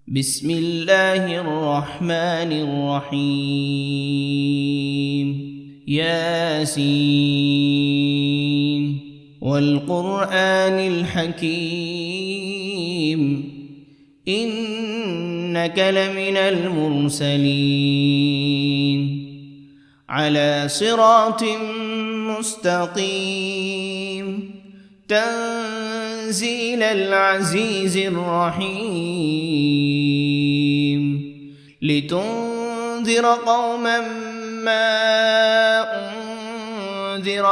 بسم الله الرحمن الرحيم ياسين والقرآن الحكيم إنك لمن المرسلين على صراط مستقيم تنزيل العزيز الرحيم لتنذر قوما ما أنذر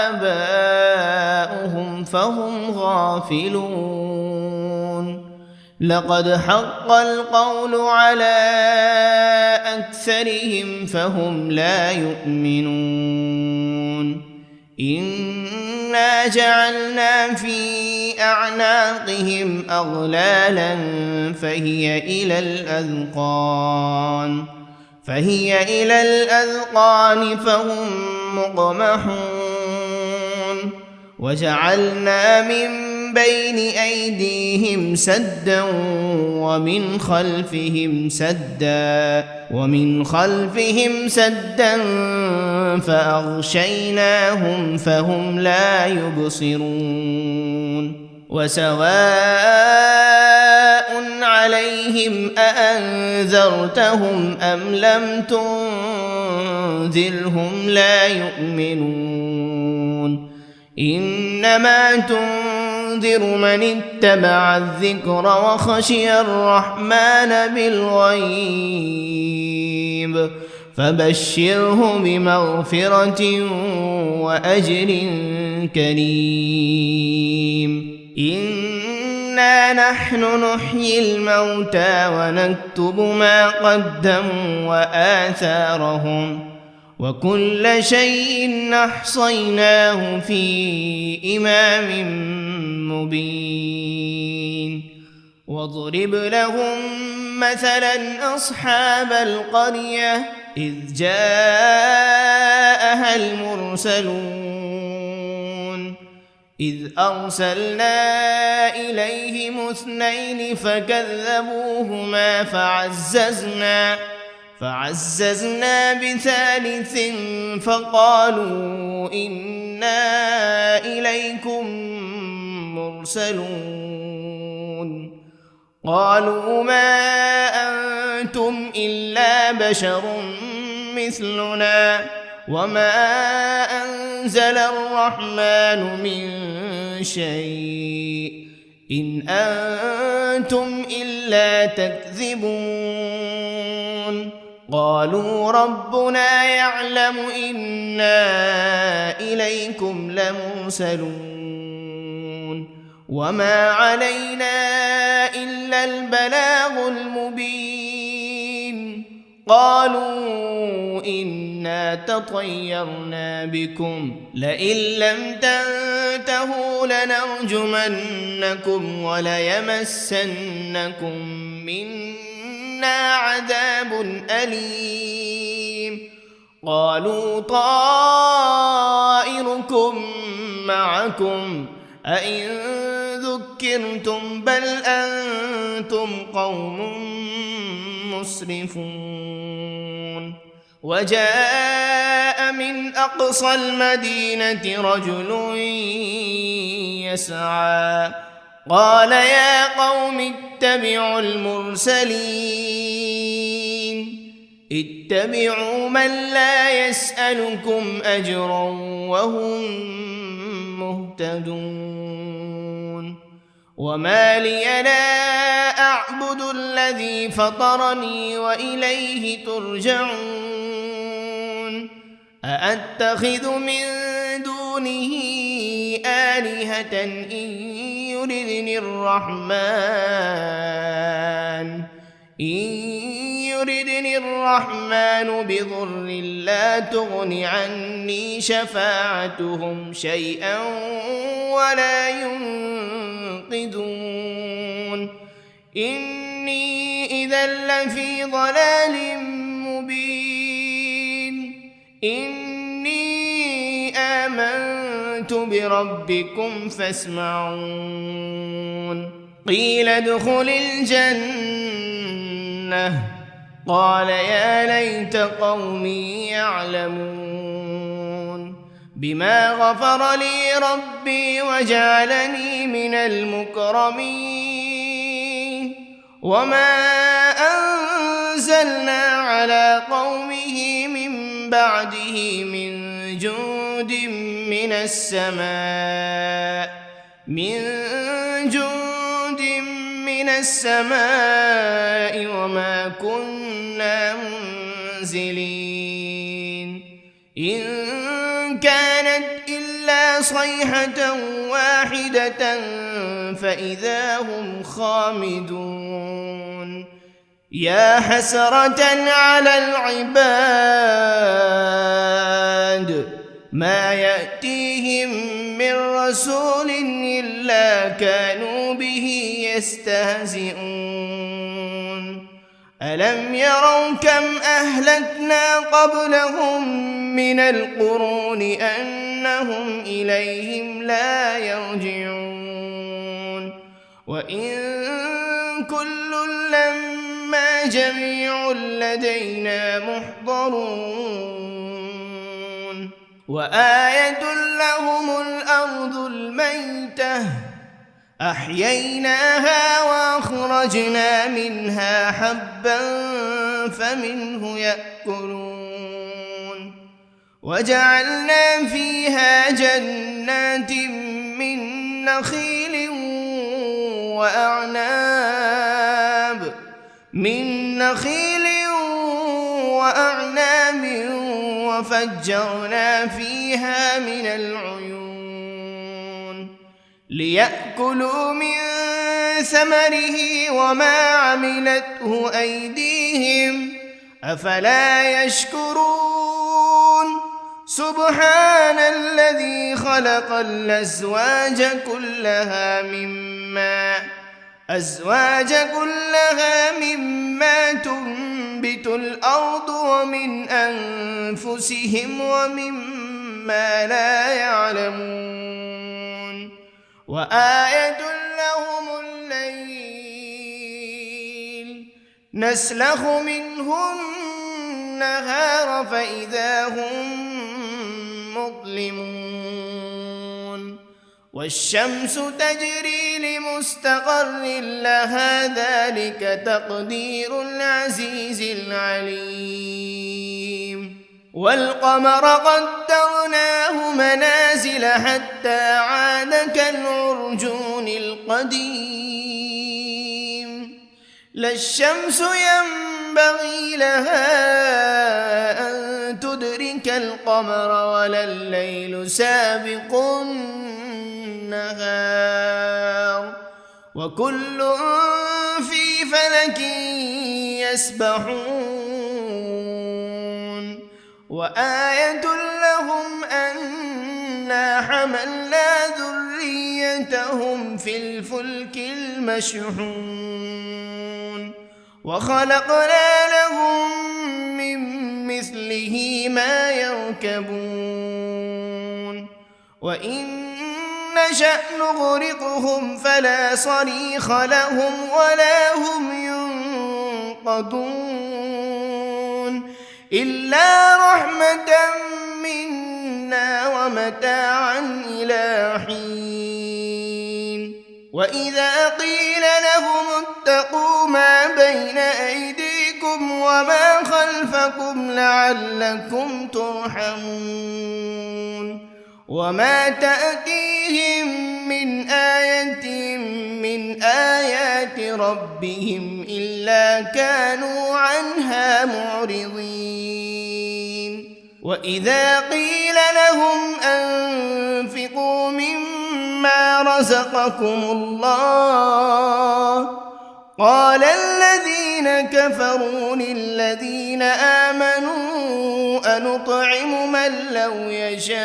آباؤهم فهم غافلون لقد حق القول على أكثرهم فهم لا يؤمنون إنا جعلنا في أعناقهم أغلالا فهي إلى الأذقان فهم مقمحون وجعلنا من بين أيديهم سدا ومن خلفهم سدا فأغشيناهم فهم لا يبصرون وسواء عليهم أأنذرتهم أم لم تنذرهم لا يؤمنون إنما تنذر من اتبع الذكر وخشي الرحمن بالغيب فبشره بمغفرة وأجر كريم إنا نحن نحيي الموتى ونكتب ما قدموا وآثارهم وكل شيء أحصيناه في إمام مبين واضرب لهم مثلا أصحاب القرية إذ جاءها المرسلون إذ أرسلنا إليهم 2 فكذبوهما فعززنا بثالث فقالوا إنا إليكم مرسلون قالوا ما أنتم إلا بشر مثلنا وما أنزل الرحمن من شيء إن أنتم إلا تكذبون قالوا ربنا يعلم إنا إليكم لمرسلون وما علينا إلا البلاغ المبين قالوا إنا تطيرنا بكم لئن لم تنتهوا لنرجمنكم وليمسنكم منا عذاب أليم قالوا طائركم معكم أئن ذكرتم بل أنتم قوم مسرفون وجاء من أقصى المدينة رجل يسعى قال يا قوم اتبعوا المرسلين اتبعوا من لا يسألكم أجرا وهم مهتدون وما لي لا أعبد الذي فطرني وإليه ترجعون أأتخذ من دونه آلهة إن يردني الرحمن بضر لا تغن عني شفاعتهم شيئا ولا ينقذون إني إذا لفي ضلال مبين إني آمنت بربكم فاسمعون قيل ادخل الجنة لأغوينه قال يا ليت قومي يعلمون بما غفر لي ربي وجعلني من المكرمين وما أنزلنا على قومه من بعده من جند من السماء وما كنا منزلين إن كانت إلا صيحة واحدة فإذا هم خامدون يا حسرة على العباد ما يأتيهم من رسول إلا كانوا به يستهزئون ألم يروا كم أهلكنا قبلهم من القرون أنهم إليهم لا يرجعون وإن كل لما جميع لدينا محضرون وآية لهم الأرض الميتة أحييناها وأخرجنا منها حبا فمنه يأكلون وجعلنا فيها جنات من نخيل وأعناب وفجرنا فيها من العيون ليأكلوا من ثمره وما عملته أيديهم أفلا يشكرون سبحان الذي خلق الأزواج كلها مما تنبت الأرض ومن أنفسهم ومما لا يعلمون وآية لهم الليل نسلخ منه النهار فإذا هم مظلمون والشمس تجري لمستقر لها ذلك تقدير العزيز العليم والقمر قدرناه منازل حتى عاد كالعرجون القديم لا الشمس ينبغي لها أن تدرك القمر ولا الليل سابق النهار وكل في فلك يسبحون وآية لهم أنا حملنا ذريتهم في الفلك المشحون وخلقنا لهم من مثله ما يركبون وإن نشأ نغرقهم فلا صريخ لهم ولا هم ينقذون إلا رحمة منا ومتاعا إلى حين وإذا قيل لهم اتقوا ما بين أيديكم وما خلفكم لعلكم ترحمون وما تأتيهم من آية من آيات ربهم إلا كانوا عنها معرضين وإذا قيل لهم أنفقوا مما رزقكم الله قال الذين كفروا للذين آمنوا أنطعم من لو يشاء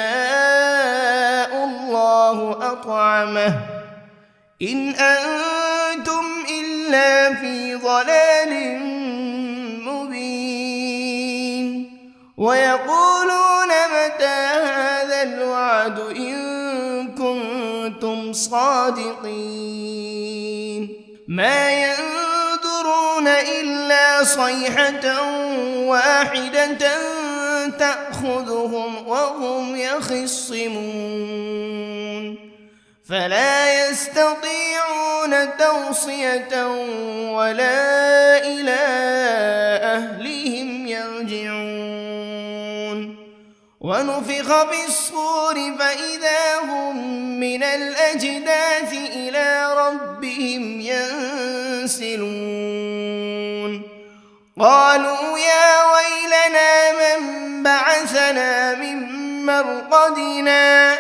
الله أطعمه إن أنتم إلا في ضلال مبين ويقولون متى هذا الوعد إن كنتم صادقين ما ينظرون إلا صيحة واحدة تأخذهم وهم يخصمون فلا يستطيعون توصية ولا إلى أهلهم يرجعون ونفخ في الصور فإذا هم من الأجداث إلى ربهم ينسلون قالوا يا ويلنا من بعثنا من مرقدنا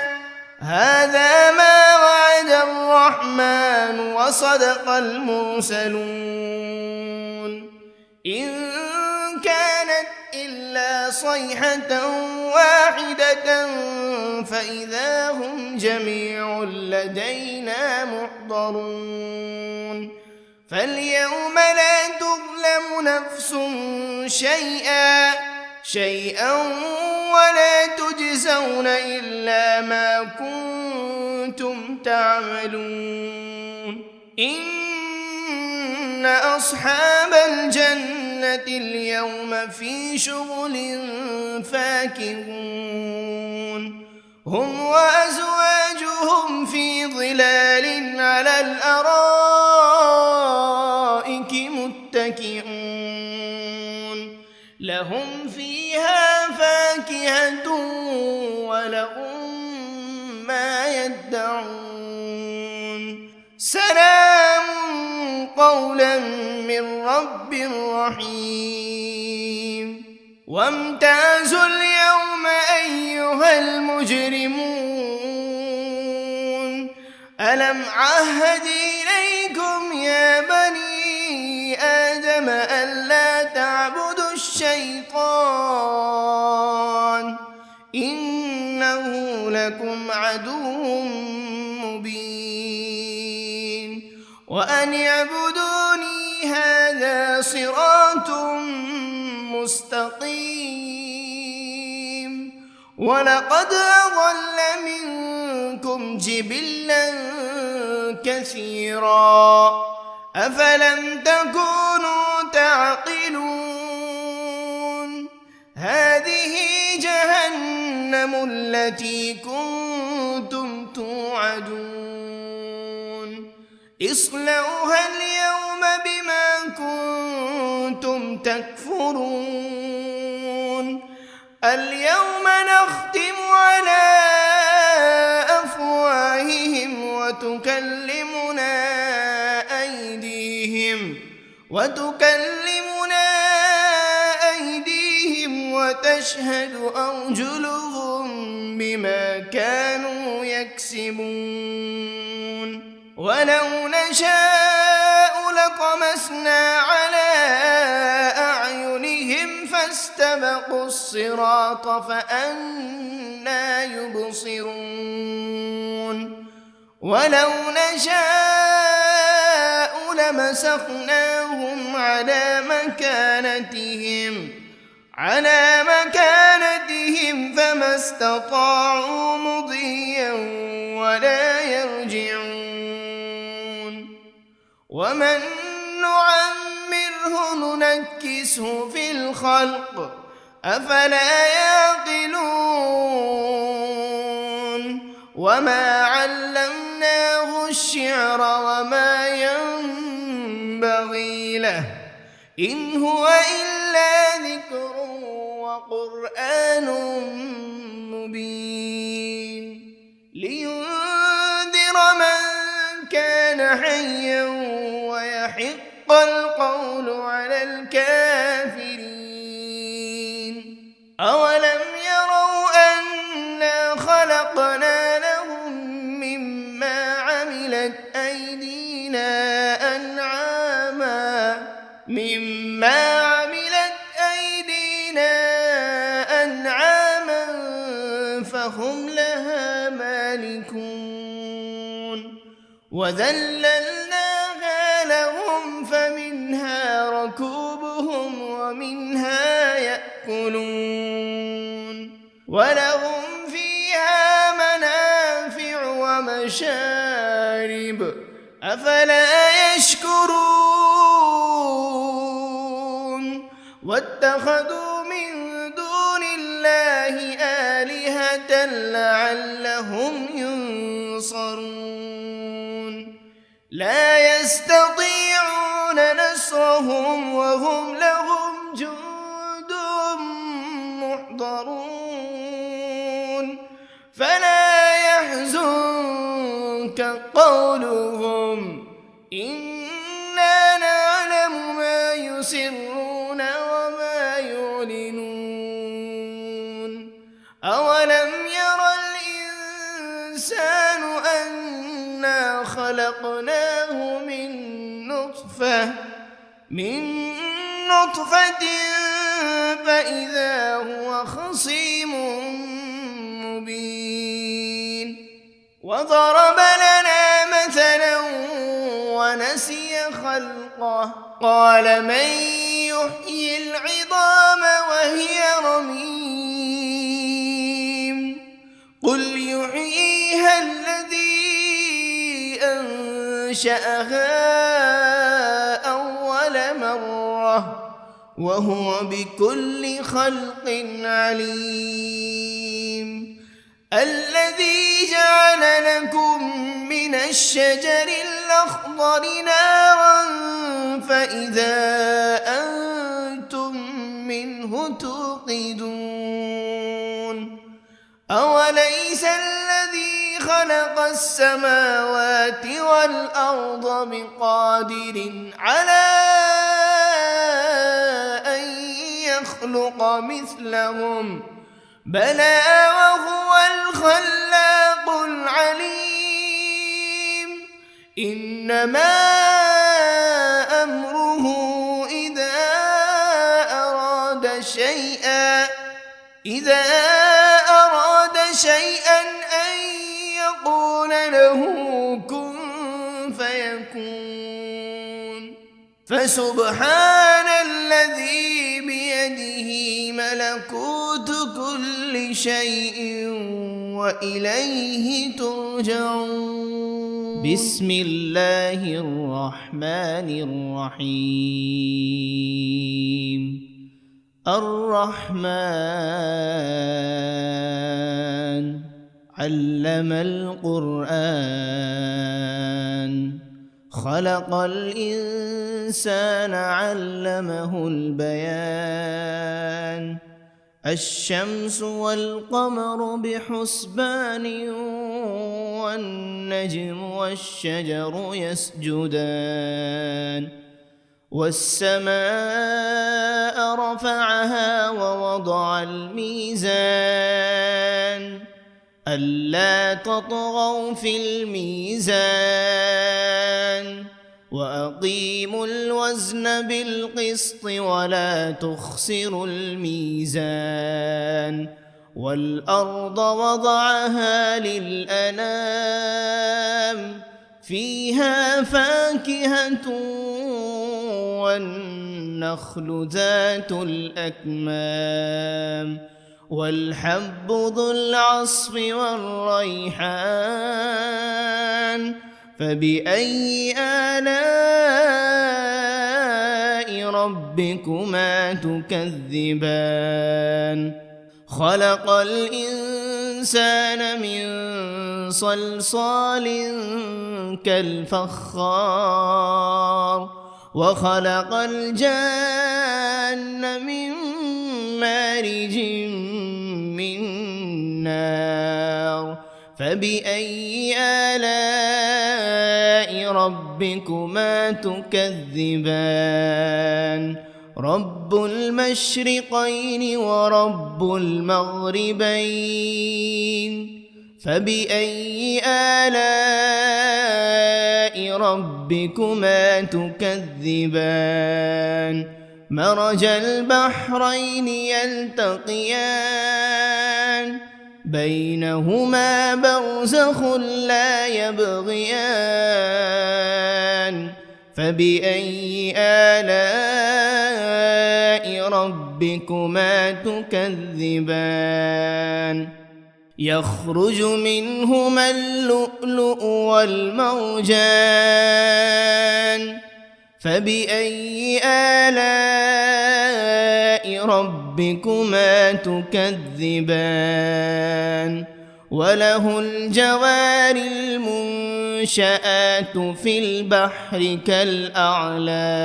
هذا ما وعد الرحمن وصدق المرسلون إن كانت إلا صيحة واحدة فإذا هم جميع لدينا محضرون فاليوم لا تظلم نفس شيئا ولا تجزون إلا ما كنتم تعملون إن أصحاب الجنة اليوم في شغل فاكهون هم وأزواجهم في ظلال على الأرائك متكئون لهم فيها فاكهة ولهم ما يدعون سلام قولا من رب رحيم وامتازوا اليوم أيها المجرمون ألم عهد إليكم يا بني آدم ألا تعبدوا الشيطان إنه لكم عدو مبين وأن اعبدوني هذا صراط مستقيم ولقد أضل منكم جبلا كثيرا أفلم تكونوا تعقلون هذه جهنم التي كنتم توعدون اصلوها اليوم بما كنتم تكفرون اليوم نختم على أفواههم وتكلمنا أيديهم وتشهد أرجلهم بما كانوا يكسبون ولو نشاء لطمسنا على أعينهم فاستبقوا الصراط فأنى يبصرون ولو نشاء لمسخناهم على مكانتهم فما استطاعوا مضيا ولا يرجعون ومن نعمره ننكسه في الخلق أفلا يعقلون وما علمناه الشعر وما ينبغي له إن هو إلا ذكر وقرآن مبين لينذر من كان حيا ويحق القول على الكافرين أولم يروا أنا خلقنا لهم مما عملت أيدينا أنعاما فهم لها مالكون وذللناها لهم فمنها ركوبهم ومنها يأكلون ولهم فيها منافع ومشارب أفلا يشكرون واتخذوا من دون الله آلهة لعلهم ينصرون لا يستطيعون نصرهم وهم لهم جند محضرون فلا يحزنك قولهم إنا نعلم ما يسرون وما يعلنون أولم ير الإنسان أنا خلقناه من نطفة فإذا هو خصيم مبين وضرب لنا مثلا ونسي خلقه قال من يحيي العظام وهي رميم قل يحييها الذي أنشأها أول مرة وهو بكل خلق عليم الذي جعل لكم من الشجر الأخضر نارا فإذا أنتم منه توقدون أوليس الذي خلق السماوات والأرض بقادر على أن يخلق مثلهم بلى وهو الخلاق العليم إنما أمره إذا أراد شيئا أن يقول له كن فيكون فسبحان الذي بيده ملكوت كل شيء وإليه ترجعون بسم الله الرحمن الرحيم الرحمن علم القرآن خلق الإنسان علمه البيان الشمس والقمر بحسبان والنجم والشجر يسجدان والسماء رفعها ووضع الميزان ألا تطغوا في الميزان وأقيموا الوزن بالقسط ولا تخسروا الميزان والأرض وضعها للأنام فيها فاكهة والنخل ذات الأكمام والحب ذو العصف والريحان فبأي آلاء ربكما تكذبان خلق الإنسان من صلصال كالفخار وخلق الجان من مارج من نار فبأي آلاء ربكما تكذبان رب المشرقين ورب المغربين فبأي آلاء ربكما تكذبان مرج البحرين يلتقيان بينهما برزخ لا يبغيان فبأي آلاء ربكما تكذبان يخرج منهما اللؤلؤ والمرجان فبأي آلاء ربكما تكذبان وله الجوار المنشآت في البحر كالأعلام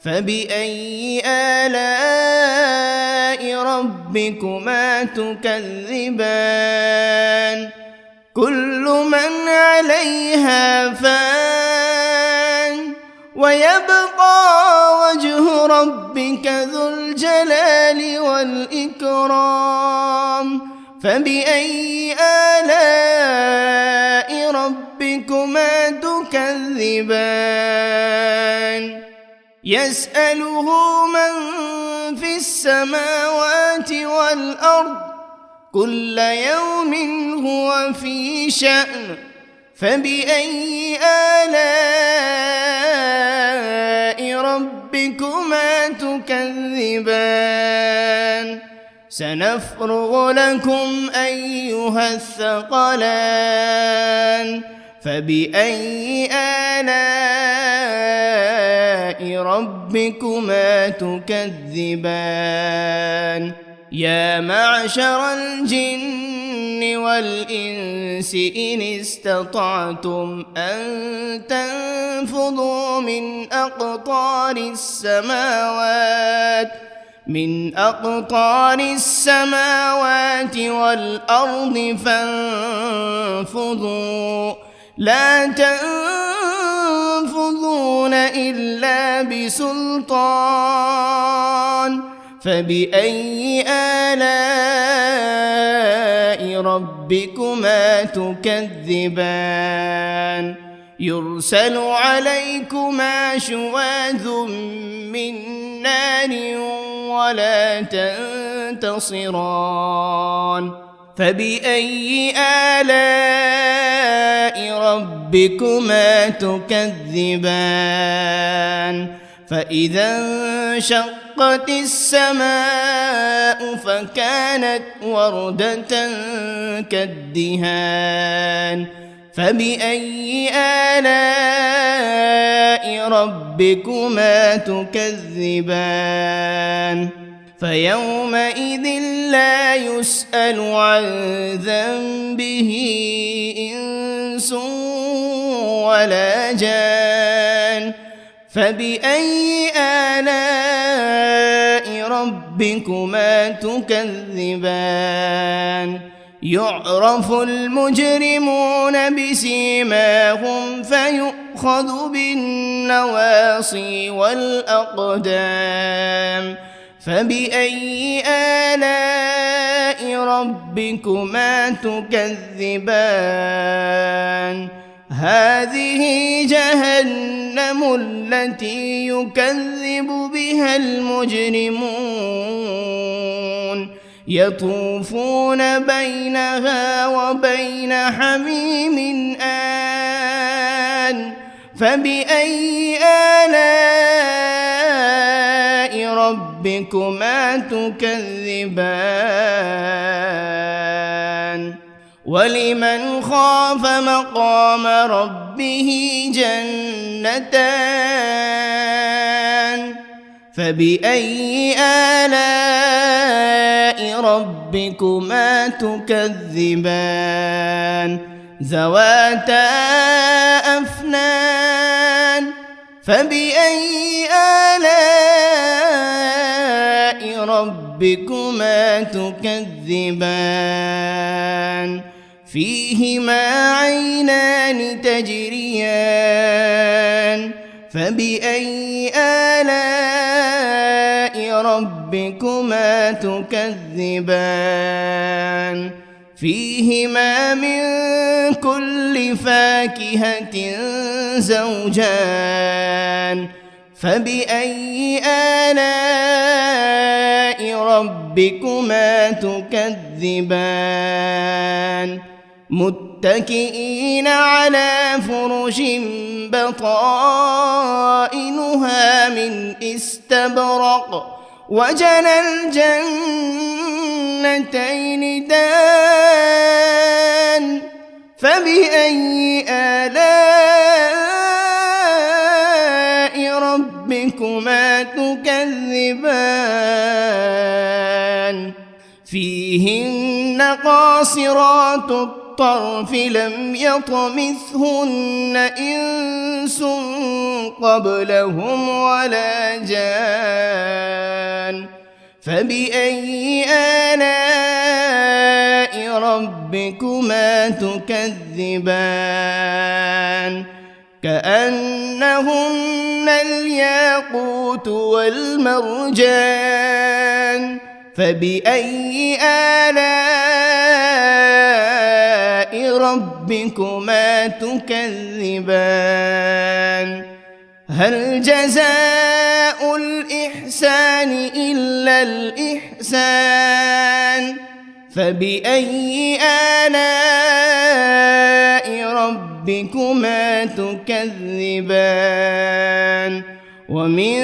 فبأي آلاء ربكما تكذبان كل من عليها فان ويبقى وجه ربك ذو الجلال والإكرام فبأي آلاء ربكما تكذبان يسأله من في السماوات والأرض كل يوم هو في شأن فبأي آلاء ربكما تكذبان سنفرغ لكم أيها الثقلان فبأي آلاء ربكما تكذبان يا معشر الجن والإنس إن استطعتم أن تنفذوا من أقطار السماوات والأرض فانفذوا لا تنفذون إلا بسلطان فبأي آلاء ربكما تكذبان يرسل عليكما شواذ من نار ولا تنتصران فبأي آلاء ربكما تكذبان فإذا انشقت السماء فكانت وردة كالدهان فبأي آلاء ربكما تكذبان فيومئذ لا يسأل عن ذنبه إنس ولا جان فبأي آلاء ربكما تكذبان يعرف المجرمون بسيماهم فيؤخذ بالنواصي والأقدام فبأي آلاء ربكما تكذبان هذه جهنم التي يكذب بها المجرمون يطوفون بينها وبين حميم آن فبأي آلاء ربكما تكذبان ولمن خاف مقام ربه جنتان فبأي آلاء ربكما تكذبان ذواتا أفنان فبأي آلاء ربكما تكذبان فيهما عينان تجريان فبأي آلاء ربكما تكذبان فيهما من كل فاكهة زوجان فبأي آلاء ربكما تكذبان متكئين على فرش بطائنها من استبرق وجنى الجنتين دان فبأي آلاء ربكما تكذبان تكذبان فيهن قاصرات الطرف لم يطمثهن إنس قبلهم ولا جان فبأي آلاء ربكما تكذبان كأنهن الياقوت والمرجان فبأي آلاء ربكما تكذبان هل جزاء الإحسان إلا الإحسان فبأي آلاء ربكما تكذبان ومن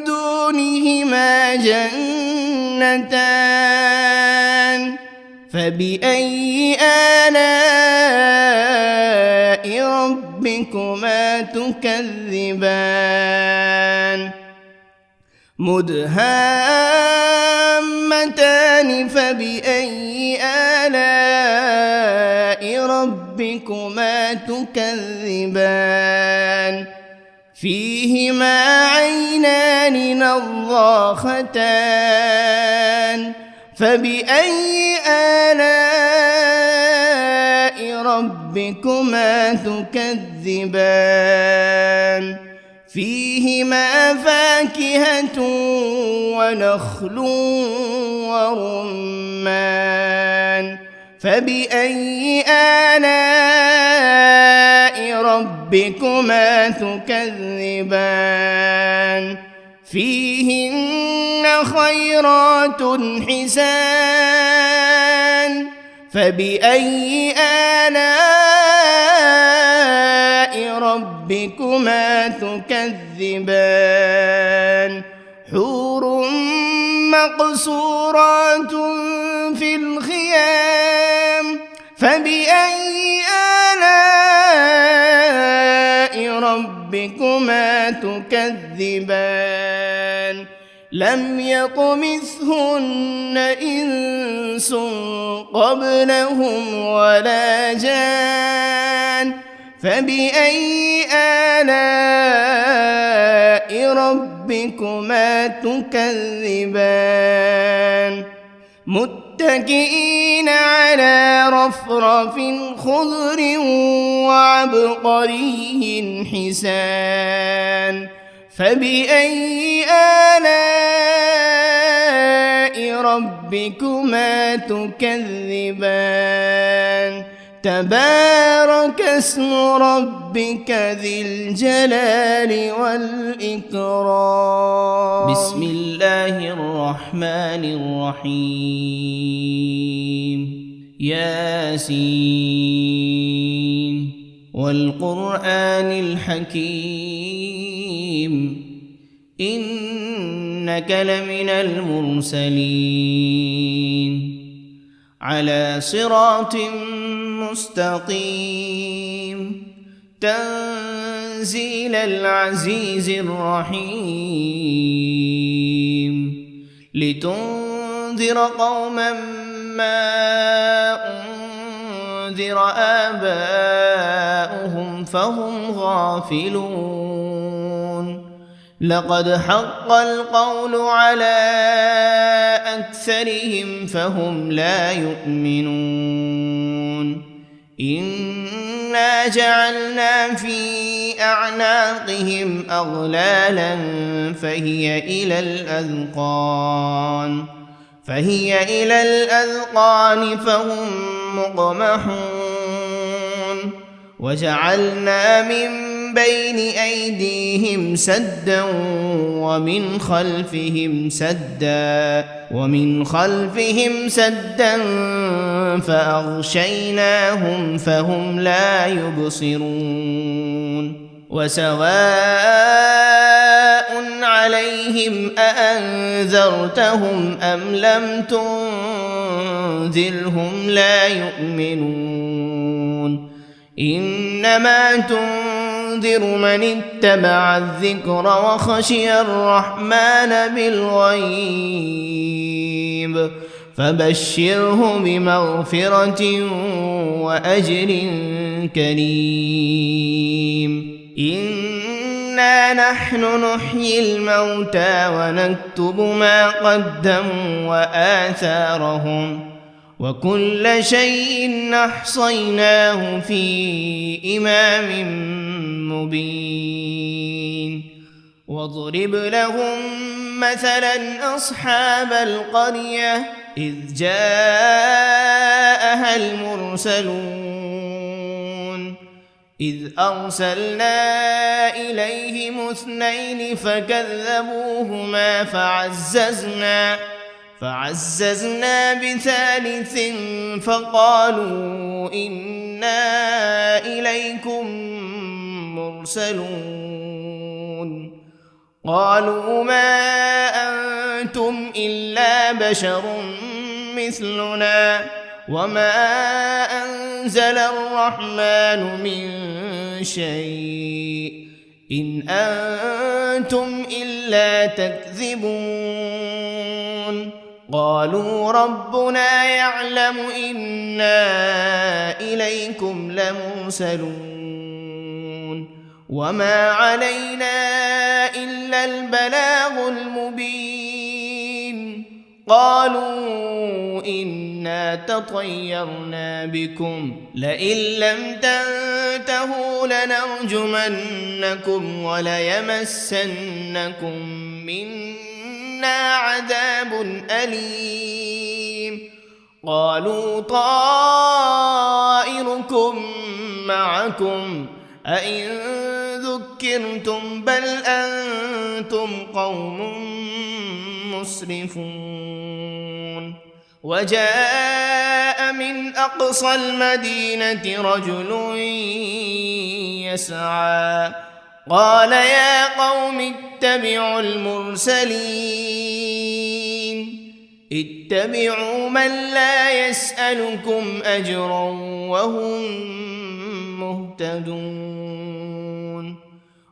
دونهما جنتان فبأي آلاء ربكما تكذبان مدهامتان فبأي آلاء ربكما تكذبان فيهما عينان نضاختان فبأي آلاء ربكما تكذبان فيهما فاكهة ونخل ورمان فبأي آلاء ربكما تكذبان فيهن خيرات حسان فبأي آلاء ربكما تكذبان حور مقصورات في الخيام فبأي آلاء ربكما تكذبان لم يطمثهن إنس قبلهم ولا جان فبأي آلاء ربكما تكذبان متكئين على رفرف خضر وعبقري حسان فبأي آلاء ربكما تكذبان تبارك اسم ربك ذي الجلال والإكرام بسم الله الرحمن الرحيم ياسين والقرآن الحكيم إنك لمن المرسلين على صراط مستقيم تنزيل العزيز الرحيم لتنذر قوما ما أنذر آباؤهم فهم غافلون لقد حق القول على أكثرهم فهم لا يؤمنون إنا جعلنا في أعناقهم أغلالا فهي إلى الأذقان فهم مقمحون وجعلنا من بين أيديهم سدا ومن خلفهم سدا فأغشيناهم فهم لا يبصرون وسواء عليهم أأنذرتهم أم لم تنذرهم لا يؤمنون إنما تنذر تنذر من اتبع الذكر وخشي الرحمن بالغيب فبشره بمغفرة وأجر كريم إنا نحن نحيي الموتى ونكتب ما قدموا وآثارهم وكل شيء أحصيناه في إمام مبين واضرب لهم مثلا أصحاب القرية إذ جاءها المرسلون إذ أرسلنا إليهم 2 فكذبوهما فعززنا بثالث فقالوا إنا إليكم مرسلون قالوا ما أنتم إلا بشر مثلنا وما أنزل الرحمن من شيء إن أنتم إلا تكذبون قالوا ربنا يعلم إنا إليكم لمرسلون وما علينا إلا البلاغ المبين قالوا إنا تطيرنا بكم لئن لم تنتهوا لنرجمنكم وليمسنكم منا عذاب أليم قالوا طائركم معكم أئن ذكرتم بل أنتم قوم مسرفون وجاء من أقصى المدينة رجل يسعى قال يا قوم اتبعوا المرسلين اتبعوا من لا يسألكم أجرا وهم مهتدون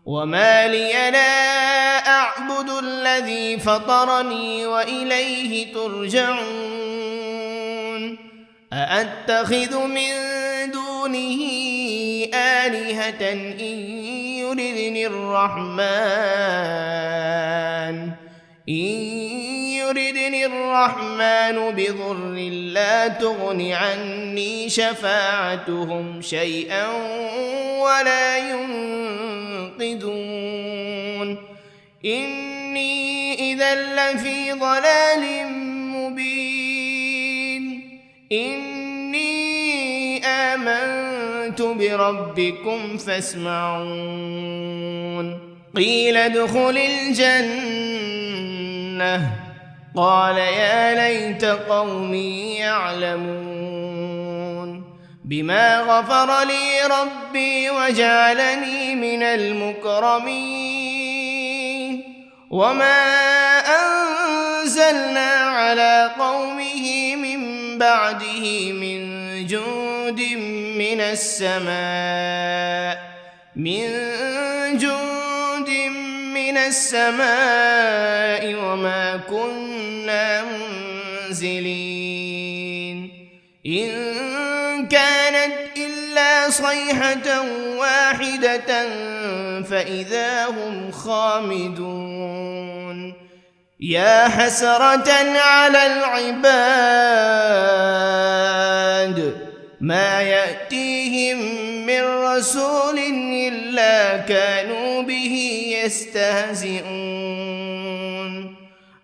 وما لي لا أعبد الذي فطرني وإليه ترجعون أأتخذ من دونه آلهة إن يردني الرحمن بضر لا تغن عني شفاعتهم شيئا ولا ينقذون إني إذا لفي ضلال مبين إني آمنت بربكم فاسمعون قيل ادخل الجنة قال يا ليت قومي يعلمون بما غفر لي ربي وجعلني من المكرمين وما أنزلنا على قومه من بعده من جند من السماء وما كنا منزلين إن كانت إلا صيحة واحدة فإذا هم خامدون يا حسرة على العباد ما يأتيهم من رسول إلا كانوا به يستهزئون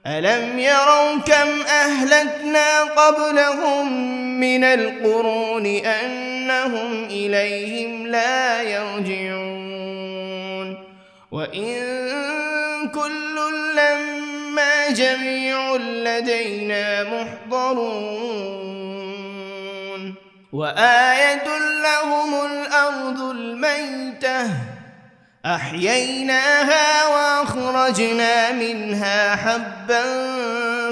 ألم يروا كم أهلكنا قبلهم من القرون أنهم إليهم لا يرجعون وإن كل لما جميع لدينا محضرون وآية لهم الأرض الميتة أحييناها وأخرجنا منها حبا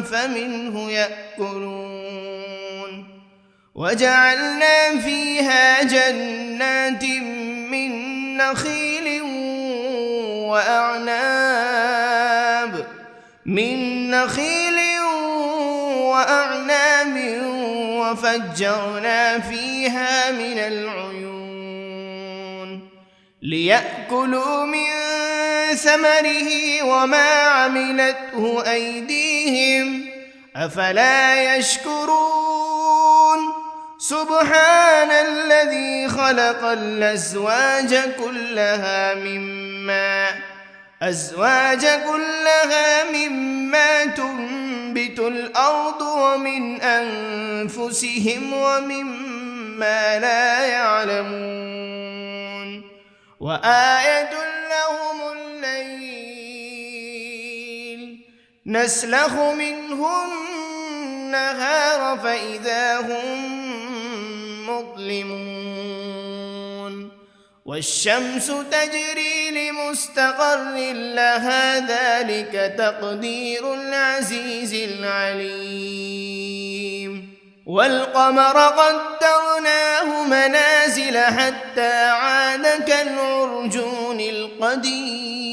فمنه يأكلون وجعلنا فيها جنات من نخيل وأعناب من نخيل وأعناب وفجرنا فيها من العيون ليأكلوا من ثمره وما عملته أيديهم أفلا يشكرون سبحان الذي خلق الأزواج كلها مما تنبت الأرض ومن أنفسهم ومما لا يعلمون وآية لهم الليل نسلخ منه النهار فإذا هم مظلمون والشمس تجري لمستقر لها ذلك تقدير العزيز العليم والقمر قدرناه منازل حتى عاد كالعرجون القديم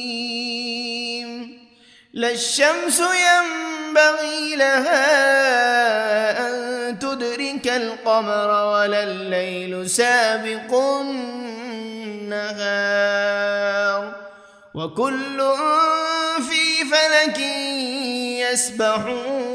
لا الشمس ينبغي لها أن تدرك القمر ولا الليل سابق النهار وكل في فلك يسبحون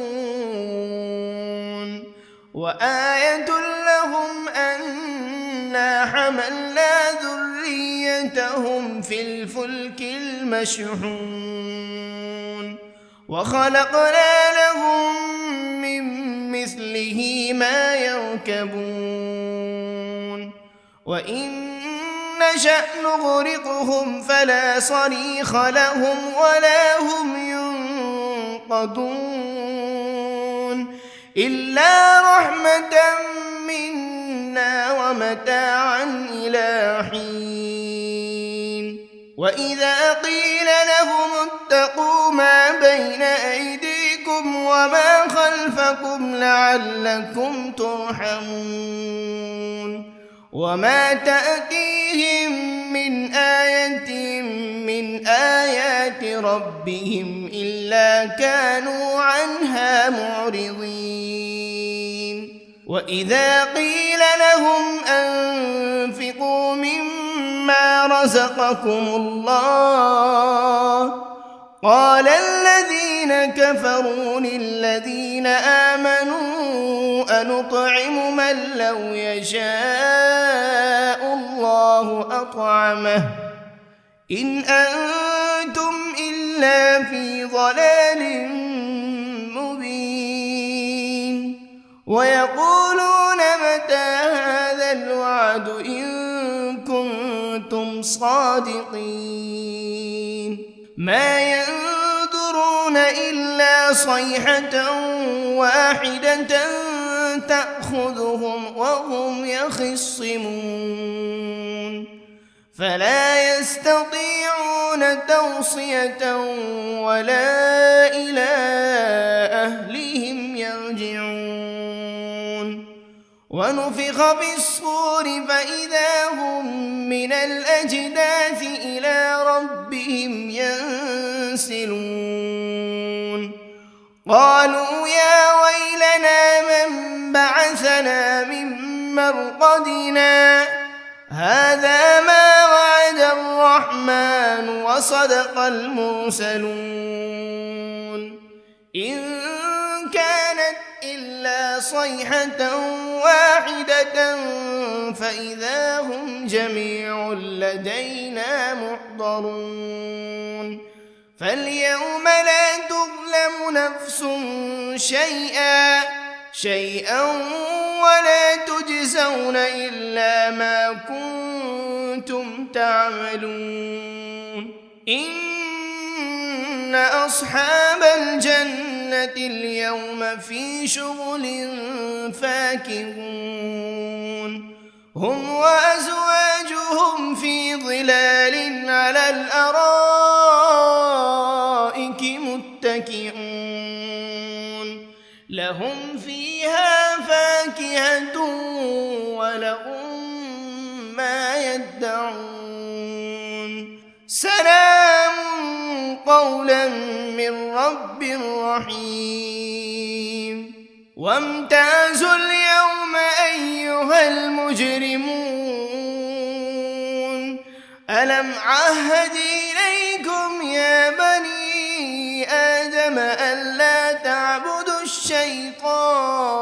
وآية لهم أنا حملنا ذريتهم في الفلك المشحون وخلقنا لهم من مثله ما يركبون وإن نشأ نغرقهم فلا صريخ لهم ولا هم ينقذون إلا رحمة منا ومتاعا إلى حين وإذا قيل لهم اتقوا ما بين أيديكم وما خلفكم لعلكم ترحمون وما تأتيهم من آية من آيات ربهم إلا كانوا عنها معرضين وإذا قيل لهم أنفقوا مما رزقكم الله قال الذين كفروا للذين آمنوا أنطعم من لو يشاء الله أطعمه إن أنتم إلا في ضلال مبين ويقولون متى هذا الوعد إن كنتم صادقين ما ينظرون إلا صيحة واحدة تأخذهم وهم يخصمون فلا يستطيعون توصية ولا إلى أهلهم يرجعون ونفخ بالصور فإذا هم من الأجداث إلى ربهم ينسلون قالوا يا ويلنا من بعثنا من مرقدنا هذا ما وعد الرحمن وصدق المرسلون إن كانت إلا صيحة واحدة فإذا هم جميع لدينا محضرون فاليوم لا تظلم نفس شيئا ولا تجزون إلا ما كنتم تعملون إن أصحاب الجنة اليوم في شغل فاكهون هم وأزواجهم في ظلال على الأرائك متكئون لهم فيها فاكهة ولهم ما يدعون سلام قولا من رب رحيم وامتازوا اليوم أيها المجرمون ألم عهد إليكم يا بني آدم ألا تعبدوا الشيطان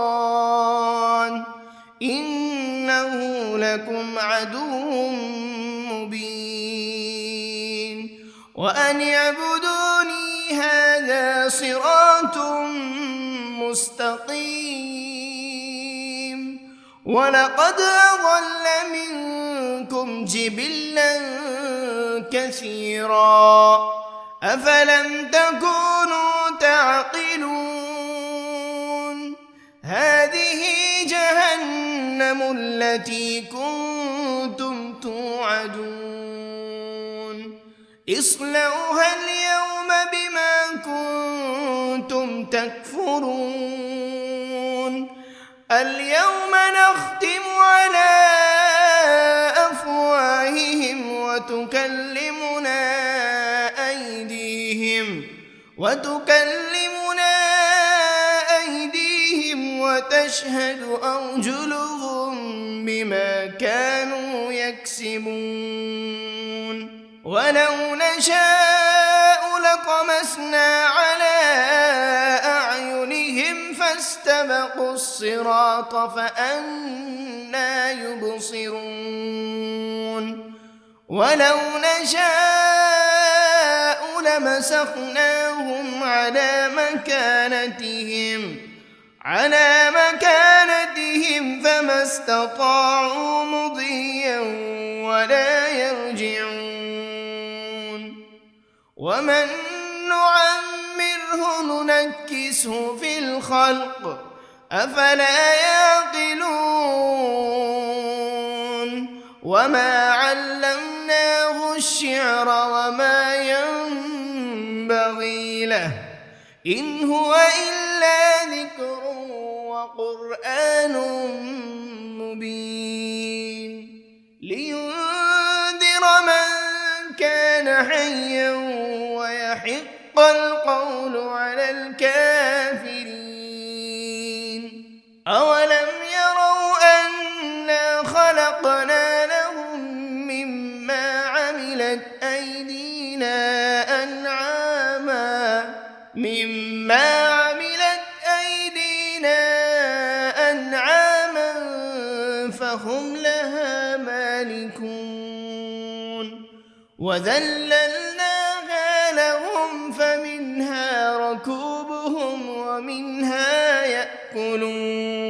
إنه لكم عدو مبين وأن اعبدوني هذا صراط مستقيم ولقد أضل منكم جبلا كثيرا أفلم تكونوا تعقلون هذه جهنم التي كنتم توعدون اصلوها اليوم بما كنتم تكفرون اليوم نختم على أفواههم وتكلمنا أيديهم وتشهد أرجلهم بما كانوا يكسبون ولو نشاء لطمسنا على أعينهم فاستبقوا الصراط فأنى يبصرون ولو نشاء لمسخناهم على مكانتهم فما استطاعوا مضيا ولا يرجعون ومن نعمره ننكسه في الخلق أفلا يعقلون وما علمناه الشعر وما ينبغي له إن هو إلا ذكر وقرآن مبين لينذر من كان حيا ويحق القول على الكافرين أولم يروا أنا خلقنا لهم مما عملت أيدينا أنعاما فهم لها مالكون وذللناها لهم فمنها ركوبهم ومنها يأكلون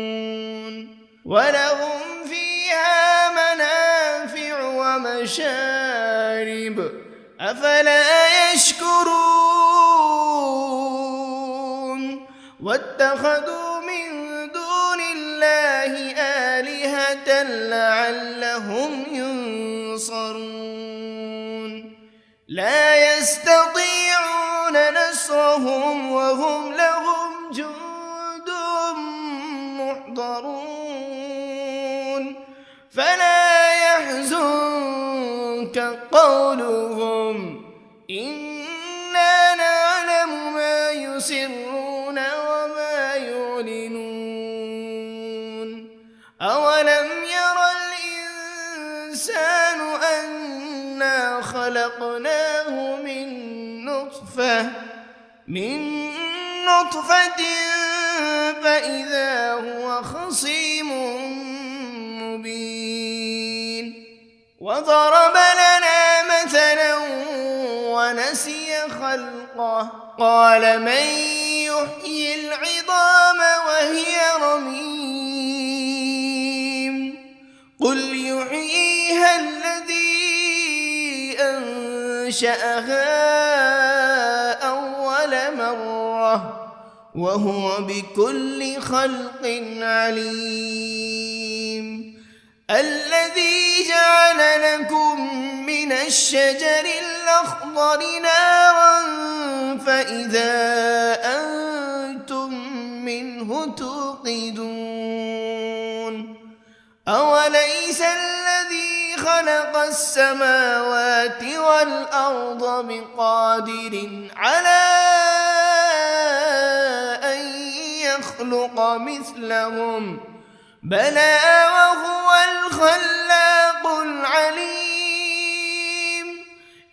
ولهم فيها منافع ومشارب أفلا يشكرون واتخذوا من دون الله آلهة لعلهم ينصرون لا يستطيعون نصرهم وهم لهم جند محضرون فلا يحزنك قولهم إنا نعلم ما يسرون وما يعلنون أولم ير الإنسان أنا خلقناه من نطفة فإذا هو خصيم مبين وضرب لنا مثلا ونسي خلقه قال من يحيي العظام وهي رميم قل يحييها الذي أنشأها أول مرة وهو بكل خلق عليم الذي جعل لكم من الشجر الأخضر نارا فإذا أنتم منه توقدون أوليس الذي خلق خلق السماوات والأرض بقادر على أن يخلق مثلهم بلى وهو الخلاق العليم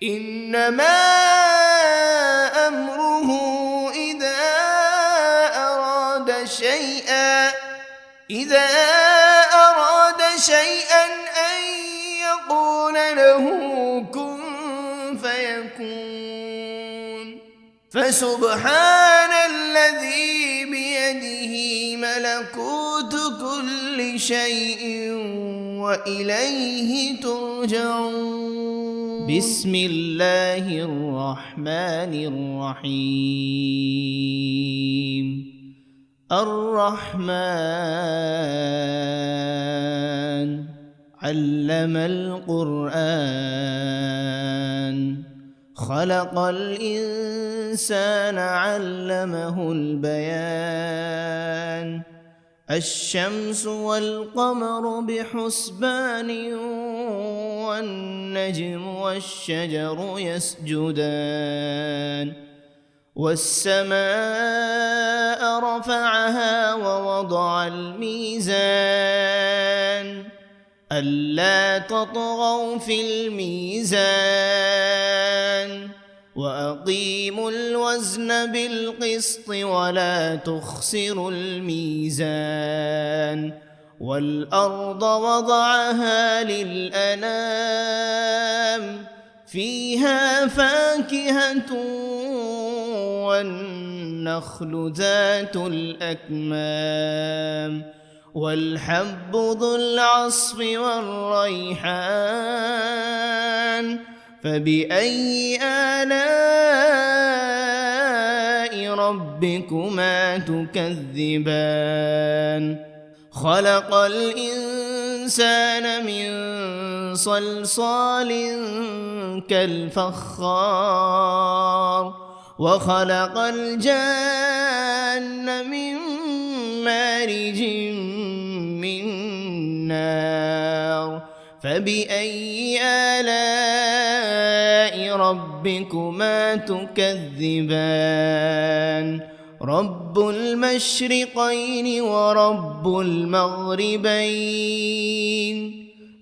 إنما أمره إذا أراد شيئا أن يقول له كن فيكون فسبحان الذي بيده ملكوت كل شيء وإليه ترجعون بسم الله الرحمن الرحيم الرحمن علم القرآن خلق الإنسان علمه البيان الشمس والقمر بحسبان والنجم والشجر يسجدان والسماء رفعها ووضع الميزان ألا تطغوا في الميزان وأقيموا الوزن بالقسط ولا تخسروا الميزان والأرض وضعها للأنام فيها فاكهة والنخل ذات الأكمام والحب ذو العصف والريحان فبأي آلاء ربكما تكذبان خلق الإنسان من صلصال كالفخار وخلق الجان من مارج من نار فبأي آلاء ربكما تكذبان رب المشرقين ورب المغربين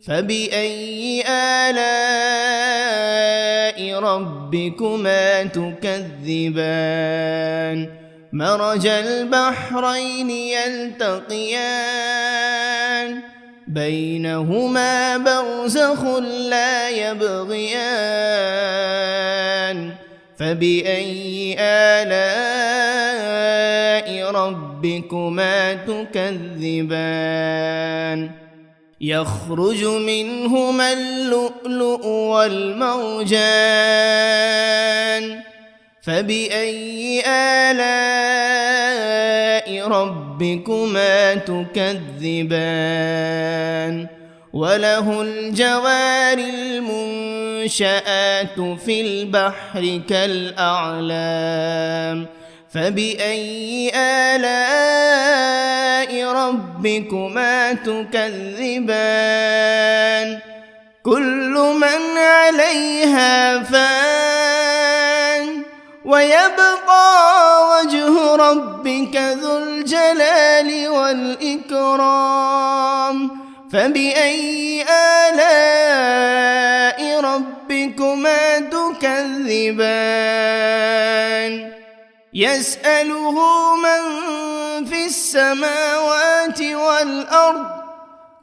فبأي آلاء ربكما تكذبان مرج البحرين يلتقيان بينهما برزخ لا يبغيان فبأي آلاء ربكما تكذبان يخرج منهما اللؤلؤ والمرجان فبأي آلاء ربكما تكذبان وله الجوار المنشآت في البحر كالأعلام فبأي آلاء ربكما تكذبان كل من عليها فان ويبقى وجه ربك ذو الجلال والإكرام فبأي آلاء ربكما تكذبان يسأله من في السماوات والأرض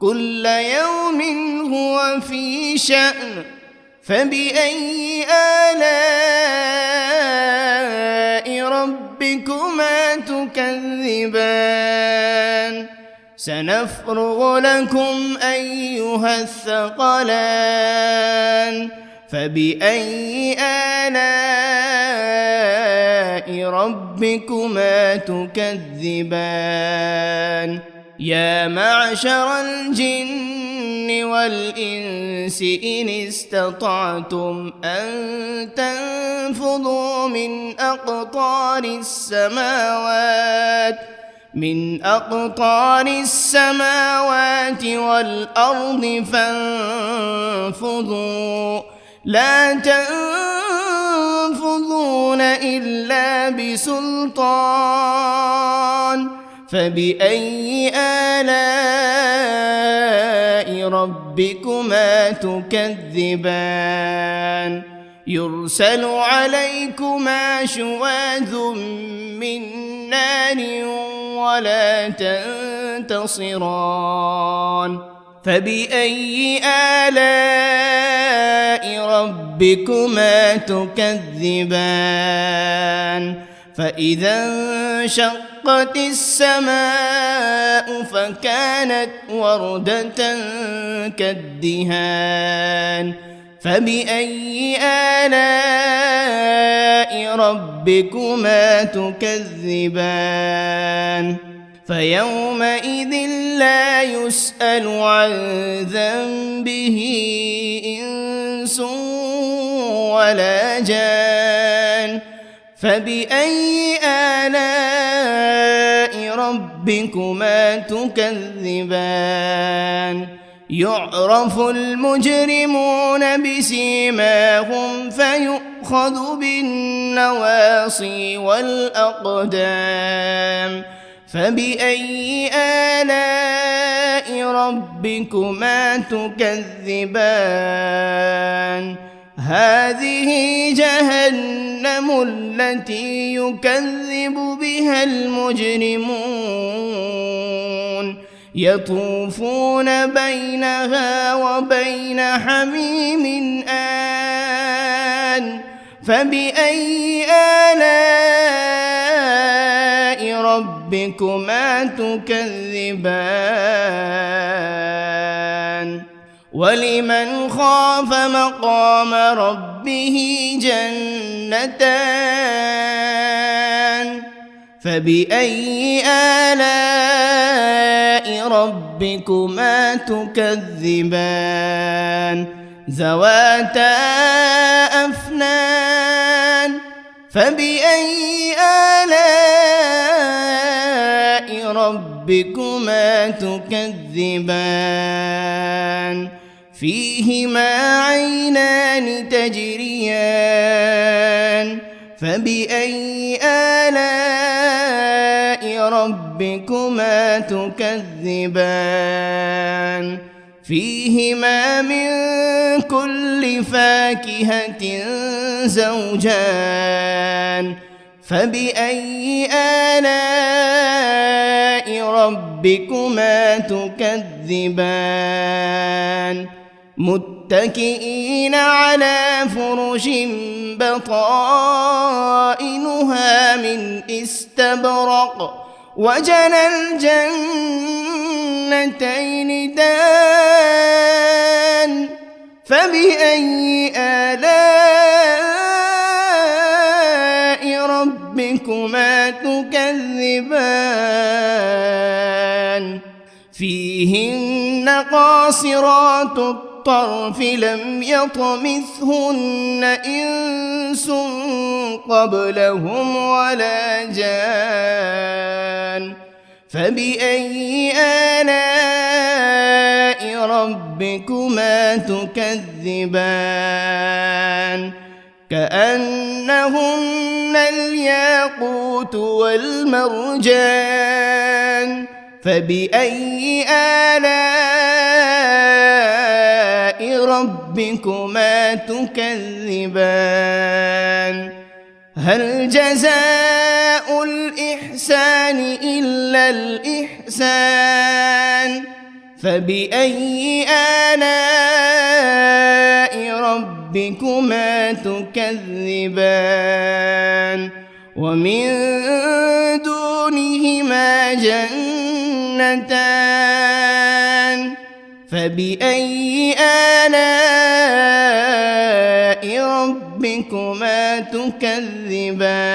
كل يوم هو في شأن فبأي آلاء ربكما تكذبان سنفرغ لكم أيها الثقلان فبأي آلاء ربكما تكذبان يا معشر الجن والإنس إن استطعتم أن تنفذوا من أقطار السماوات من أقطار السماوات والأرض فانفضوا لا تنفذون إلا بسلطان فبأي آلاء ربكما تكذبان يرسل عليكما شواذ من نار ولا تنتصران فبأي آلاء ربكما تكذبان فإذا انشقت السماء فكانت وردة كالدهان فبأي آلاء ربكما تكذبان فيومئذ لا يسأل عن ذنبه إنس ولا جان فبأي آلاء ربكما تكذبان يعرف المجرمون بسيماهم فيؤخذ بالنواصي والأقدام فبأي آلاء ربكما تكذبان هذه جهنم التي يكذب بها المجرمون يطوفون بينها وبين حميم آن فبأي آلاء ربكما تكذبان ولمن خاف مقام ربه جنتان فبأي آلاء ربكما تكذبان ذواتا أفنان فبأي آلاء ربكما تكذبان فيهما عينان تجريان فبأي آلاء ربكما تكذبان فيهما من كل فاكهة زوجان فبأي آلاء ربكما تكذبان متكئين على فرش بطائنها من استبرق وجنى الجنتين دان فبأي آلاء ربكما تكذبان فيهن قاصرات الطرف لم يطمثهن إنس قبلهم ولا جان فبأي آلاء ربكما تكذبان كأنهن الياقوت والمرجان فبأي آلاء ربكما تكذبان هل جزاء الإحسان إلا الإحسان فبأي آلاء ربكما تكذبان ومن دونهما جنتان فبأي آلاء ربكما تكذبان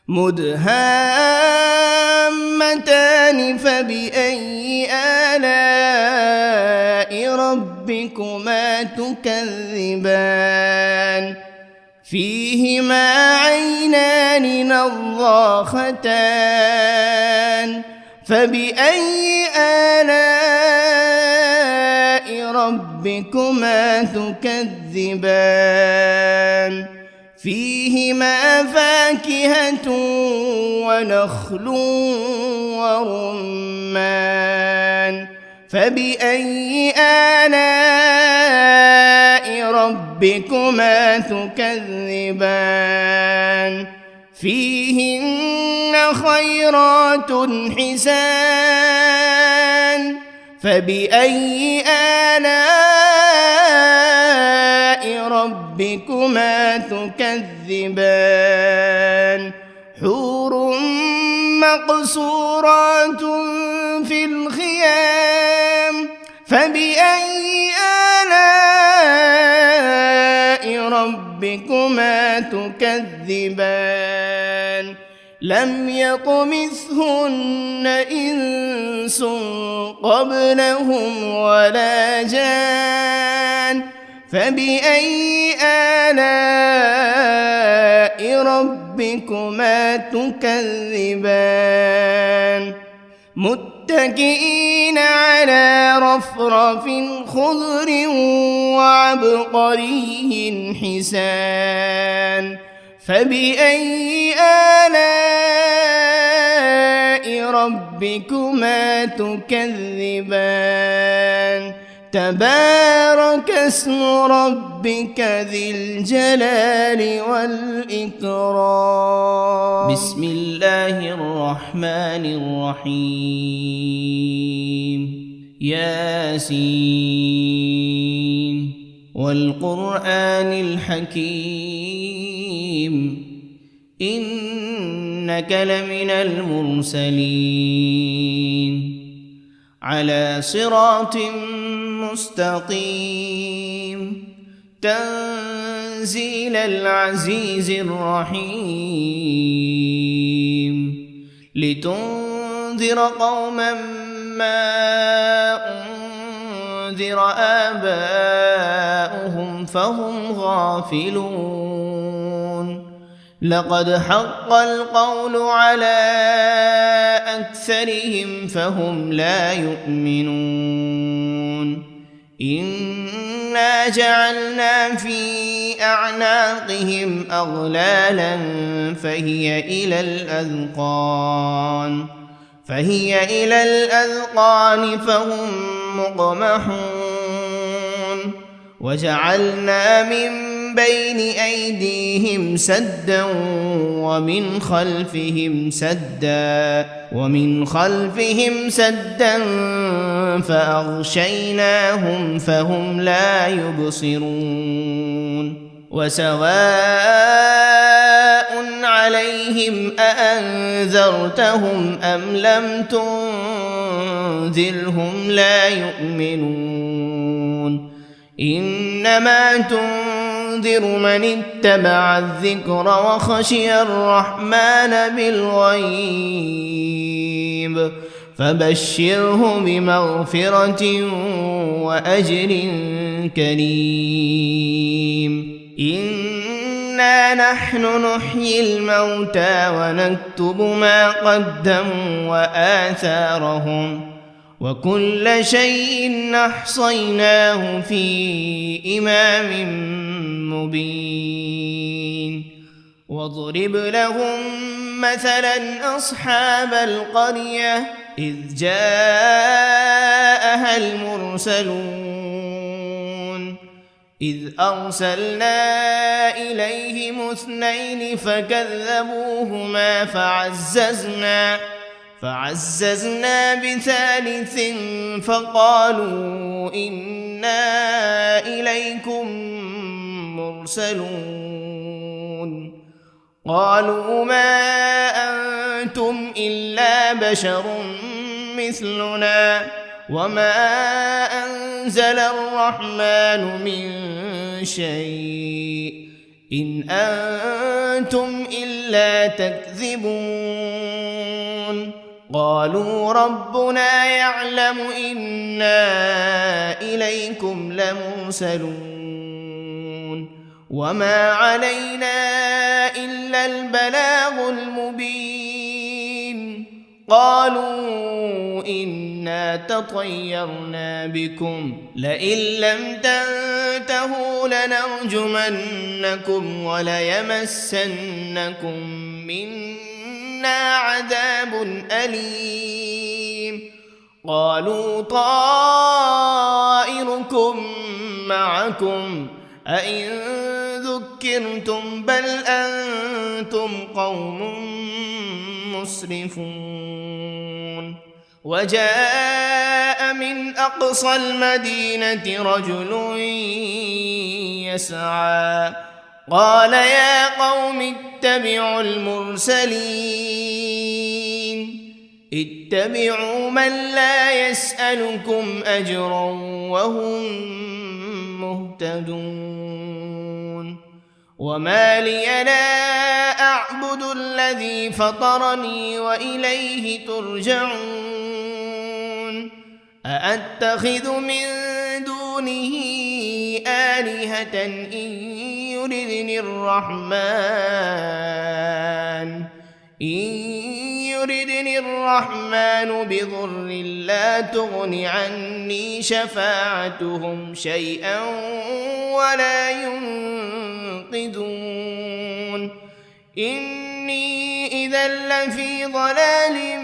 مدهامتان فبأي آلاء ربكما تكذبان فيهما عينان نضاختان فبأي آلاء ربكما تكذبان فيهما فاكهة ونخل ورمان فبأي آلاء ربكما تكذبان فيهن خيرات حسان فبأي آلاء ربكما تكذبان حور مقصورات في الخيام فبأي آلاء ربكما تكذبان لم يطمثهن إنس قبلهم ولا جان فبأي آلاء ربكما تكذبان متكئين على رفرف خضر وعبقري حسان فبأي آلاء ربكما تكذبان تبارك اسم ربك ذي الجلال والإكرام بسم الله الرحمن الرحيم ياسين والقرآن الحكيم إنك لمن المرسلين على صراط مستقيم تنزيل العزيز الرحيم لتنذر قوما ما أنذر آباؤهم فهم غافلون لقد حق القول على أكثرهم فهم لا يؤمنون إنا جعلنا في أعناقهم أغلالا فهي إلى الأذقان فهم مقمحون وجعلنا من بين أيديهم سدا ومن خلفهم سدا فأغشيناهم فهم لا يبصرون وسواء عليهم أأنذرتهم أم لم تنذرهم لا يؤمنون إنما تنذر من اتبع الذكر وخشي الرحمن بالغيب فبشره بمغفرة وأجر كريم إنا نحن نحيي الموتى ونكتب ما قدموا وآثارهم وكل شيء أحصيناه في إمام مبين واضرب لهم مثلا أصحاب القرية إذ جاءها المرسلون إذ أرسلنا إليهم 2 فكذبوهما فعززنا ب3 فقالوا إنا إليكم مرسلون قالوا ما أنتم إلا بشر مثلنا وما أنزل الرحمن من شيء إن أنتم إلا تكذبون قالوا ربنا يعلم إنا إليكم لمرسلون وما علينا إلا البلاغ المبين قالوا إنا تطيرنا بكم لئن لم تنتهوا لنرجمنكم وليمسنكم منا عذاب أليم قالوا طائركم معكم أئن ذكرتم بل أنتم قوم مسرفون وجاء من أقصى المدينة رجل يسعى قال يا قوم اتبعوا المرسلين اتبعوا من لا يسألكم أجرا وهم مهتدون وما لي لا أعبد الذي فطرني وإليه ترجعون أأتخذ من دونه آلهة إن يردني الرحمن بضر لا تغن عني شفاعتهم شيئا ولا ينقذون إني إذا لفي ضلال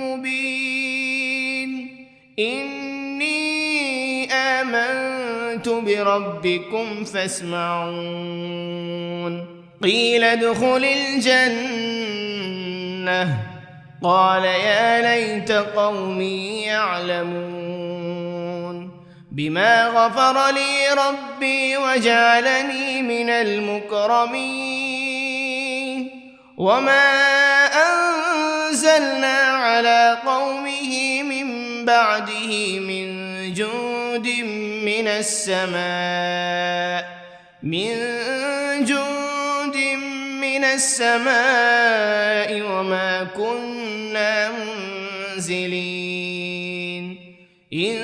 مبين إني آمنت بربكم فاسمعون قيل ادخل الجنة قال يا ليت قومي يعلمون بما غفر لي ربي وجعلني من المكرمين وما أنزلنا على قومه من بعده من جند من السماء وما كنا منزلين إن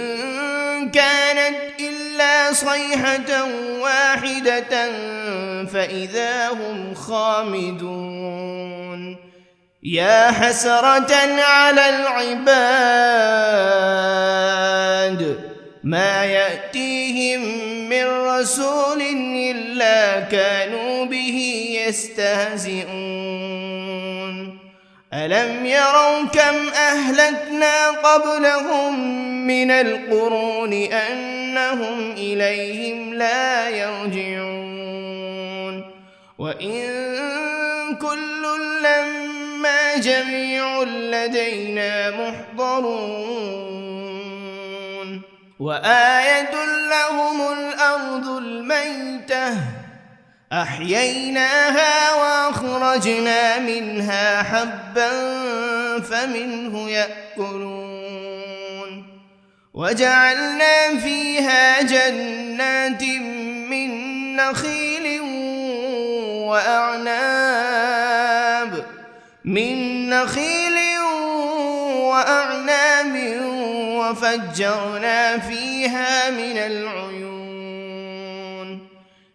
كانت إلا صيحة واحدة فإذا هم خامدون يا حسرة على العباد ما يأتيهم من رسول إلا كانوا به يستهزئون ألم يروا كم أهلكنا قبلهم من القرون أنهم إليهم لا يرجعون وإن كل لما جميع لدينا محضرون وآية لهم الأرض الميتة أحييناها وأخرجنا منها حبا فمنه يأكلون وجعلنا فيها جنات من نخيل وأعناب وفجرنا فيها من العيون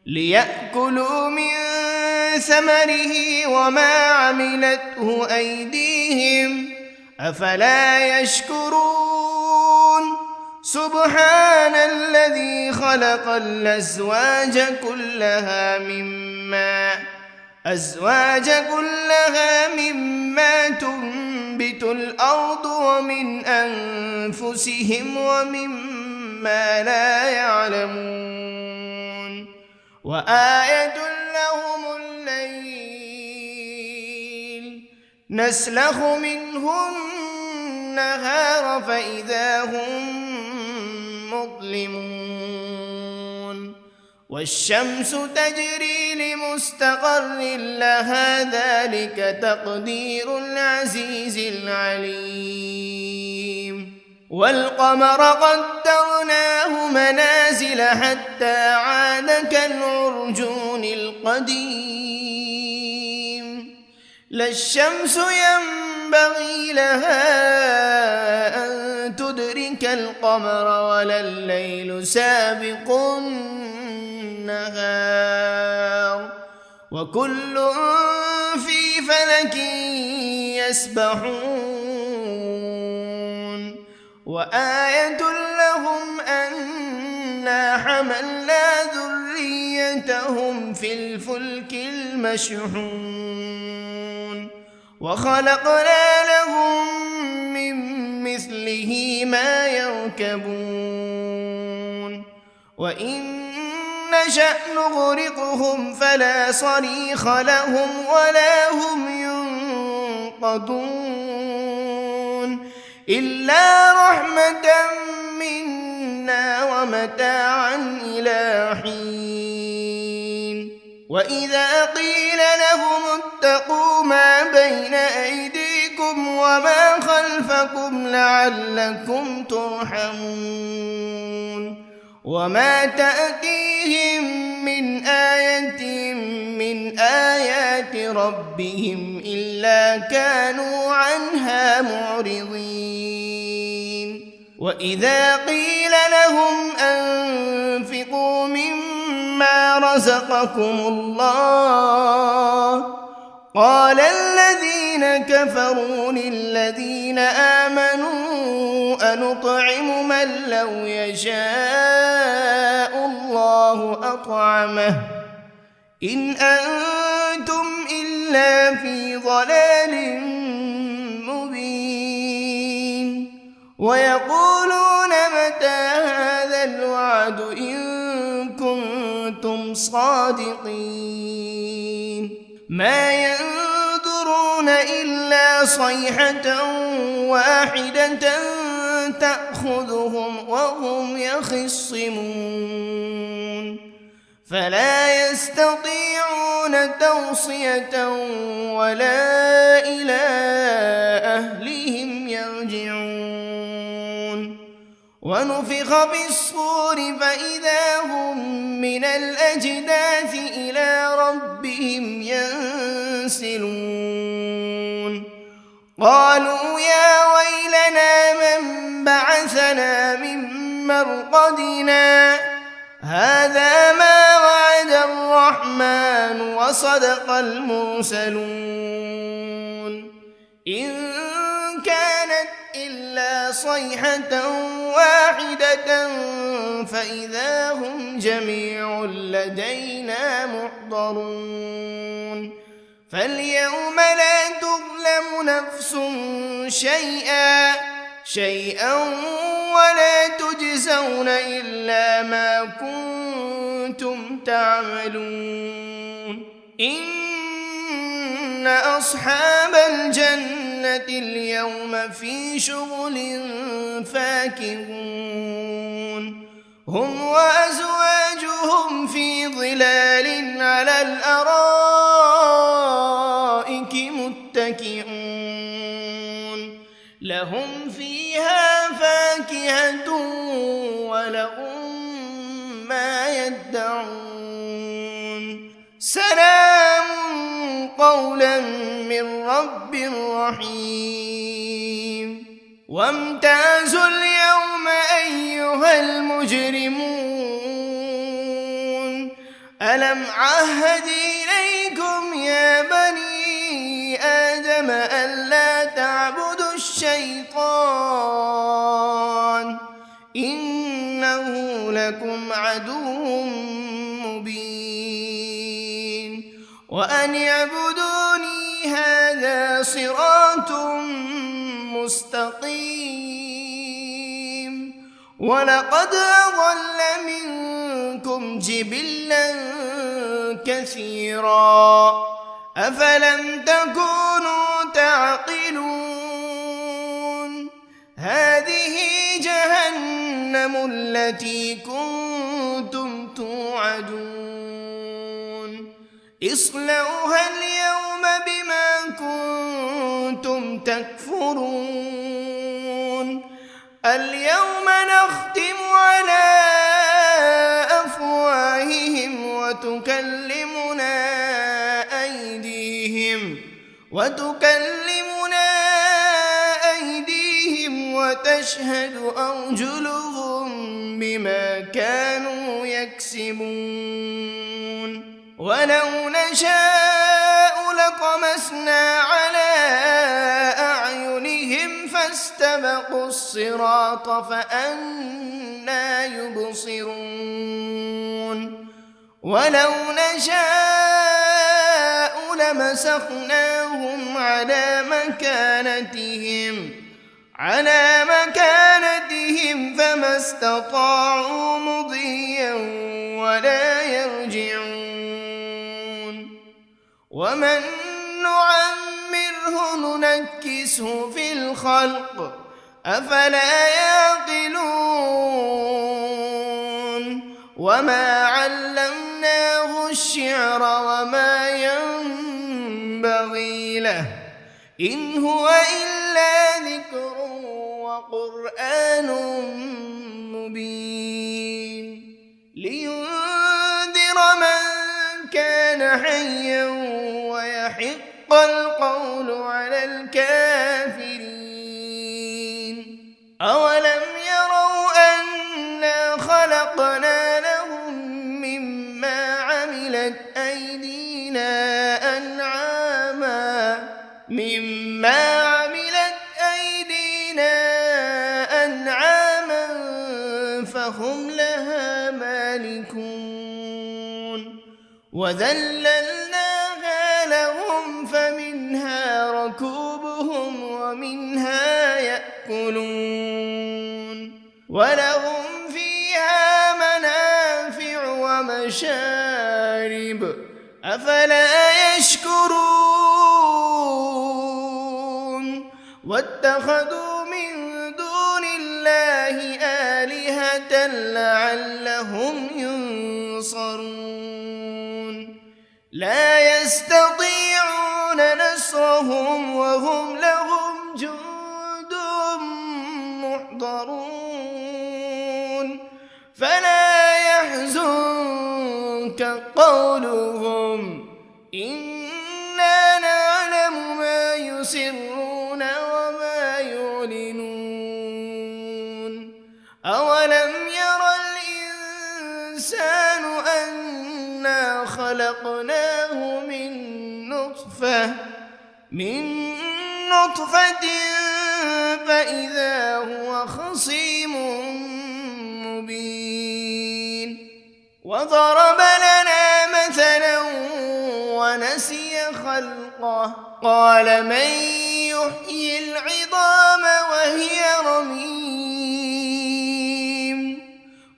ليأكلوا من ثمره وما عملته أيديهم أفلا يشكرون سبحان الذي خلق الأزواج كلها مما تنبت الأرض ومن أنفسهم ومما لا يعلمون وآية لهم الليل نسلخ منه النهار فإذا هم مظلمون والشمس تجري لمستقر لها ذلك تقدير العزيز العليم والقمر قدرناه منازل حتى عاد كالعرجون القديم لا الشمس ينبغي لها أن تدرك القمر ولا الليل سابق النهار وكل في فلك يسبحون وآية لهم أنا حملنا ذريتهم في الفلك المشحون وخلقنا لهم من مثله ما يركبون وإن نشأ نغرقهم فلا صريخ لهم ولا هم ينقذون إلا رحمة منا ومتاعا إلى حين وإذا قيل لهم اتقوا ما بين أيديكم وما خلفكم لعلكم ترحمون وما تأتيهم من آية من آيات ربهم إلا كانوا عنها معرضين وإذا قيل لهم أنفقوا مما رزقكم الله قال الذين كفروا للذين آمنوا أنطعم من لو يشاء الله أطعمه إن أنتم إلا في ضلال مبين ويقولون متى هذا الوعد إن كنتم صادقين ما ينظرون إلا صيحة واحدة تأخذهم وهم يخصمون فلا يستطيعون توصية ولا إلى أهلهم يرجعون ونفخ بالصور فإذا هم من الأجداث إلى ربهم ينسلون قالوا يا ويلنا من بعثنا من مرقدنا هذا ما وعد الرحمن وصدق المرسلون إن كانت إلا صيحة واحدة فإذا هم جميع لدينا محضرون فاليوم لا تظلم نفس شيئا ولا تجزون إلا ما كنتم تعملون إن أصحاب الجنة اليوم في شغل فاكهون هم وأزواجهم في ظلال على الأرائك متكئون لهم فيها فاكهة ولهم ما يدعون سلام قولا من رب رحيم وامتازوا اليوم أيها المجرمون ألم عهد إليكم يا بني آدم ألا تعبدوا الشيطان إنه لكم عدو مبين وأن اعبدوني هذا صراط مستقيم ولقد أضل منكم جبلا كثيرا أفلم تكونوا تعقلون هذه جهنم التي كنتم توعدون اصلوها اليوم بما كنتم تكفرون اليوم نختم على أفواههم وتكلمنا أيديهم وتشهد أرجلهم بما كانوا يكسبون ولو نشاء لطمسنا على أعينهم فاستبقوا الصراط فأنى يبصرون ولو نشاء لمسخناهم على مكانتهم فما استطاعوا مضيا ولا يرجعون ومن نعمره ننكسه في الخلق أفلا يعقلون وما علمناه الشعر وما ينبغي له إن هو إلا ذكر وقرآن مبين لينذر من كان حيا ويحق القول على الكافرين أولم يروا أنا خلقنا لهم مما عملت أيدينا أنعاما فهم لها مالكون وذللناها لهم فمنها ركوبهم ومنها يأكلون ولهم فيها منافع ومشارب أفلا يشكرون واتخذوا من دون الله آلهة لعلهم ينصرون لا يستطيعون نصرهم وهم لهم جند محضرون فلا يحزنك قولهم إنا نعلم ما يسرون وما يعلنون أولم ير الإنسان أنا خلقناه من نطفة فإذا هو خصيم مبين وضرب لنا مثلا ونسي خلقه قال من يحيي العظام وهي رميم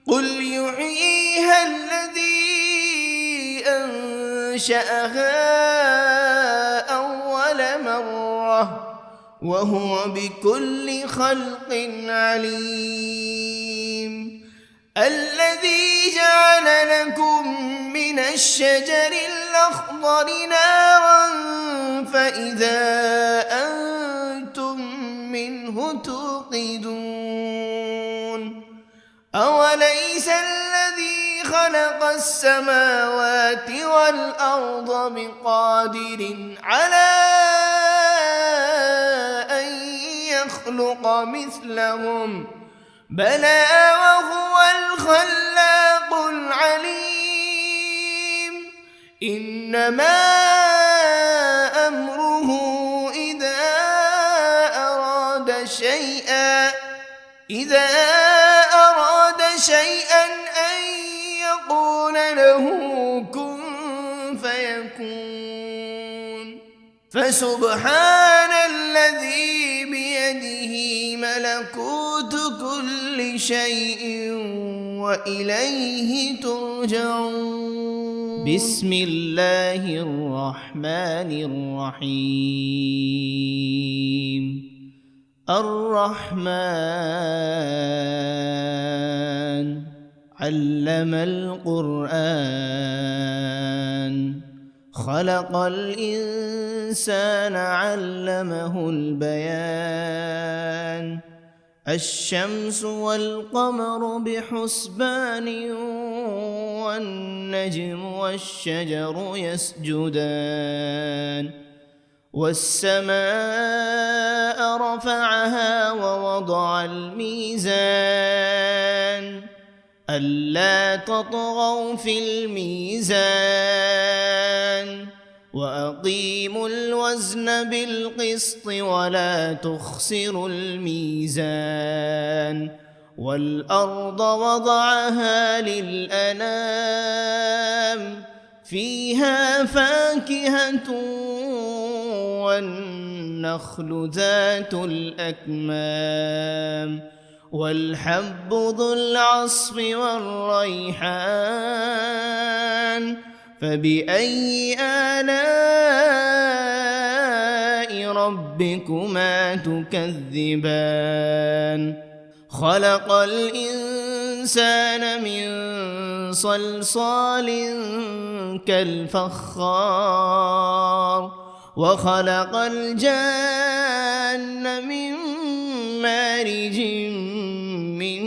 قل يحييها الذي أنشأها أول مرة وهو بكل خلق عليم الذي جعل لكم من الشجر الأخضر نارا فإذا أنتم منه توقدون أوليس الذي خلق السماوات والأرض بقادر على أن يخلق مثلهم بلى وهو الخلاق العليم إنما أمره إذا أراد شيئا أن يقول له كن فيكون فسبحان الذي بيده ملكوت كل شيء وإليه ترجعون بسم الله الرحمن الرحيم الرحمن علم القرآن خلق الإنسان علمه البيان الشمس والقمر بحسبان والنجم والشجر يسجدان والسماء رفعها ووضع الميزان ألا تطغوا في الميزان وأقيموا الوزن بالقسط ولا تخسروا الميزان والأرض وضعها للأنام فيها فاكهة والنخل ذات الأكمام والحب ذو العصف والريحان فبأي آلاء ربكما تكذبان خلق الإنسان من صلصال كالفخار وخلق الجان من مارج من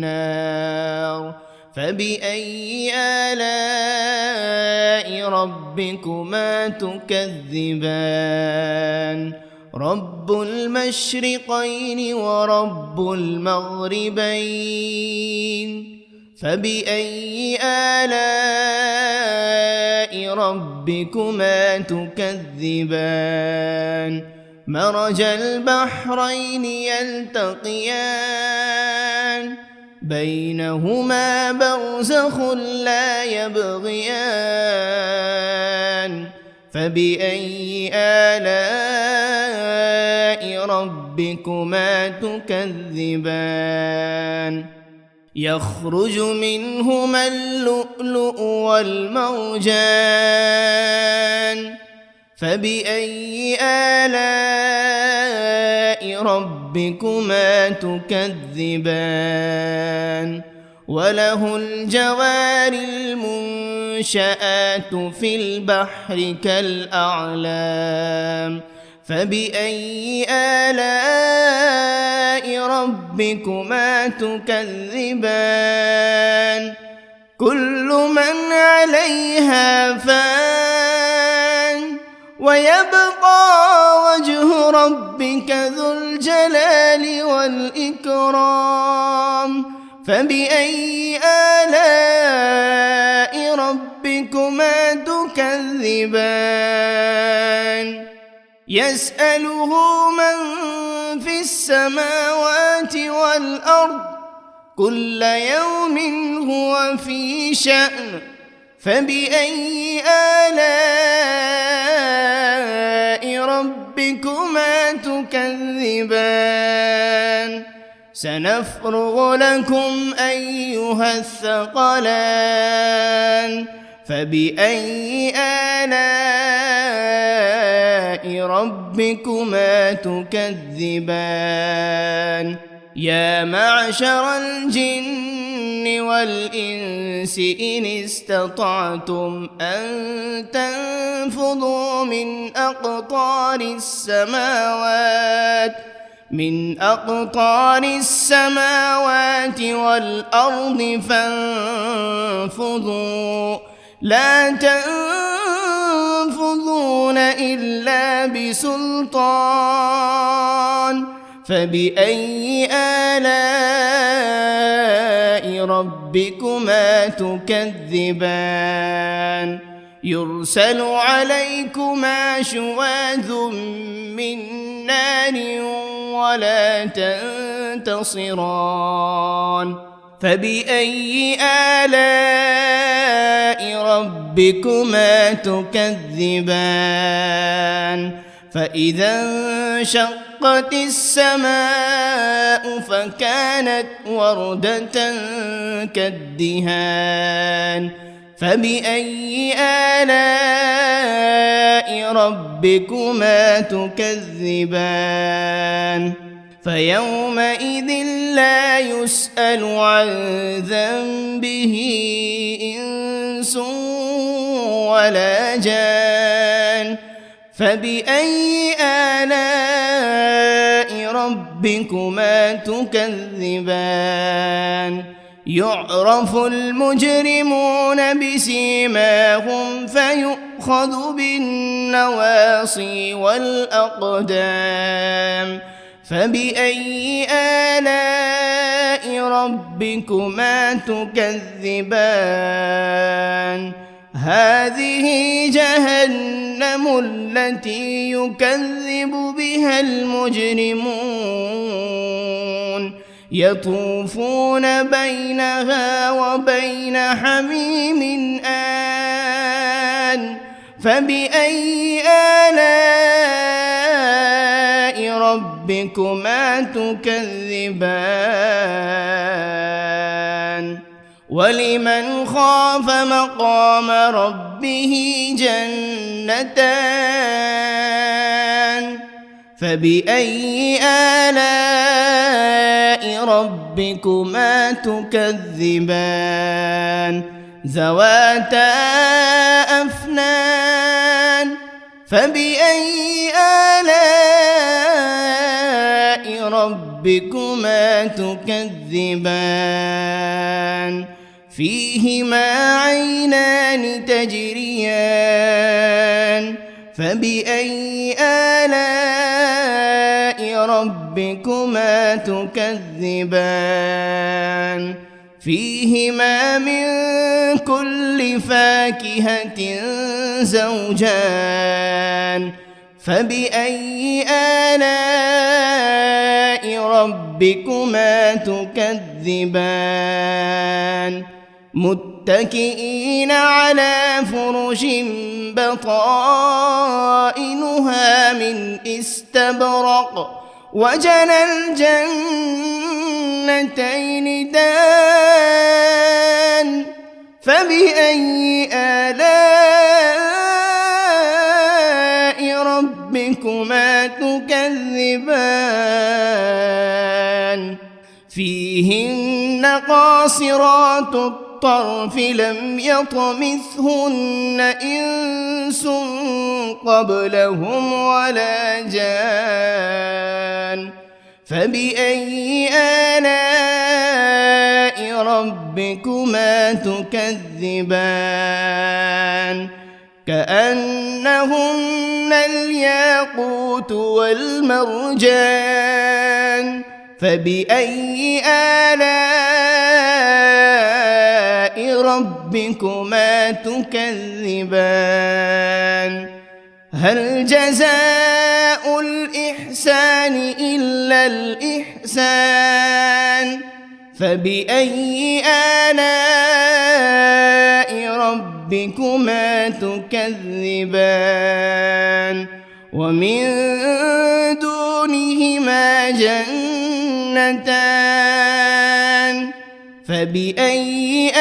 نار فبأي آلاء ربكما تكذبان رب المشرقين ورب المغربين فبأي آلاء ربكما تكذبان مرج البحرين يلتقيان بينهما برزخ لا يبغيان فبأي آلاء ربكما تكذبان يخرج منهما اللؤلؤ والمرجان فبأي آلاء ربكما تكذبان وله الجوار المنشآت في البحر كالأعلام فبأي آلاء ربكما تكذبان كل من عليها فان ويبقى وجه ربك ذو الجلال والإكرام فبأي آلاء ربكما تكذبان يسأله من في السماوات والأرض كل يوم هو في شأن فبأي آلاء ربكما تكذبان سنفرغ لكم أيها الثقلان فبأي آلاء ربكما تكذبان يا معشر الجن والإنس إن استطعتم أن تنفذوا من أقطار السماوات والأرض فانفذوا لا تنفذون إلا بسلطان فبأي آلاء ربكما تكذبان يرسل عليكما شواذ من نار ولا تنتصران فبأي آلاء ربكما تكذبان فإذا انشقت السماء فكانت وردة كالدهان فبأي آلاء ربكما تكذبان فيومئذ لا يسأل عن ذنبه إنس ولا جان فبأي آلاء ربكما تكذبان يعرف المجرمون بسيماهم فيؤخذ بالنواصي والأقدام فبأي آلاء ربكما تكذبان هذه جهنم التي يكذب بها المجرمون يطوفون بينها وبين حميم آن فبأي آلاء ربكما تكذبان ولمن خاف مقام ربه جنتان فبأي آلاء ربكما تكذبان ذواتا أفنان فبأي آلاء ربكما تكذبان فيهما عينان تجريان فبأي آلاء ربكما تكذبان فيهما من كل فاكهة زوجان فبأي آلاء ربكما تكذبان متكئين على فرش بطائنها من استبرق وجنى الجنتين دان فبأي آلاء ربكما تكذبان فيهن قاصرات الطرف لم يطمثهن إنس قبلهم ولا جان فبأي آلاء ربكما تكذبان كأنهن الياقوت والمرجان فبأي آلاء ربكما تكذبان هل جزاء الإحسان إلا الإحسان فبأي آلاء ربكما تكذبان ومن دونهما جنتان فبأي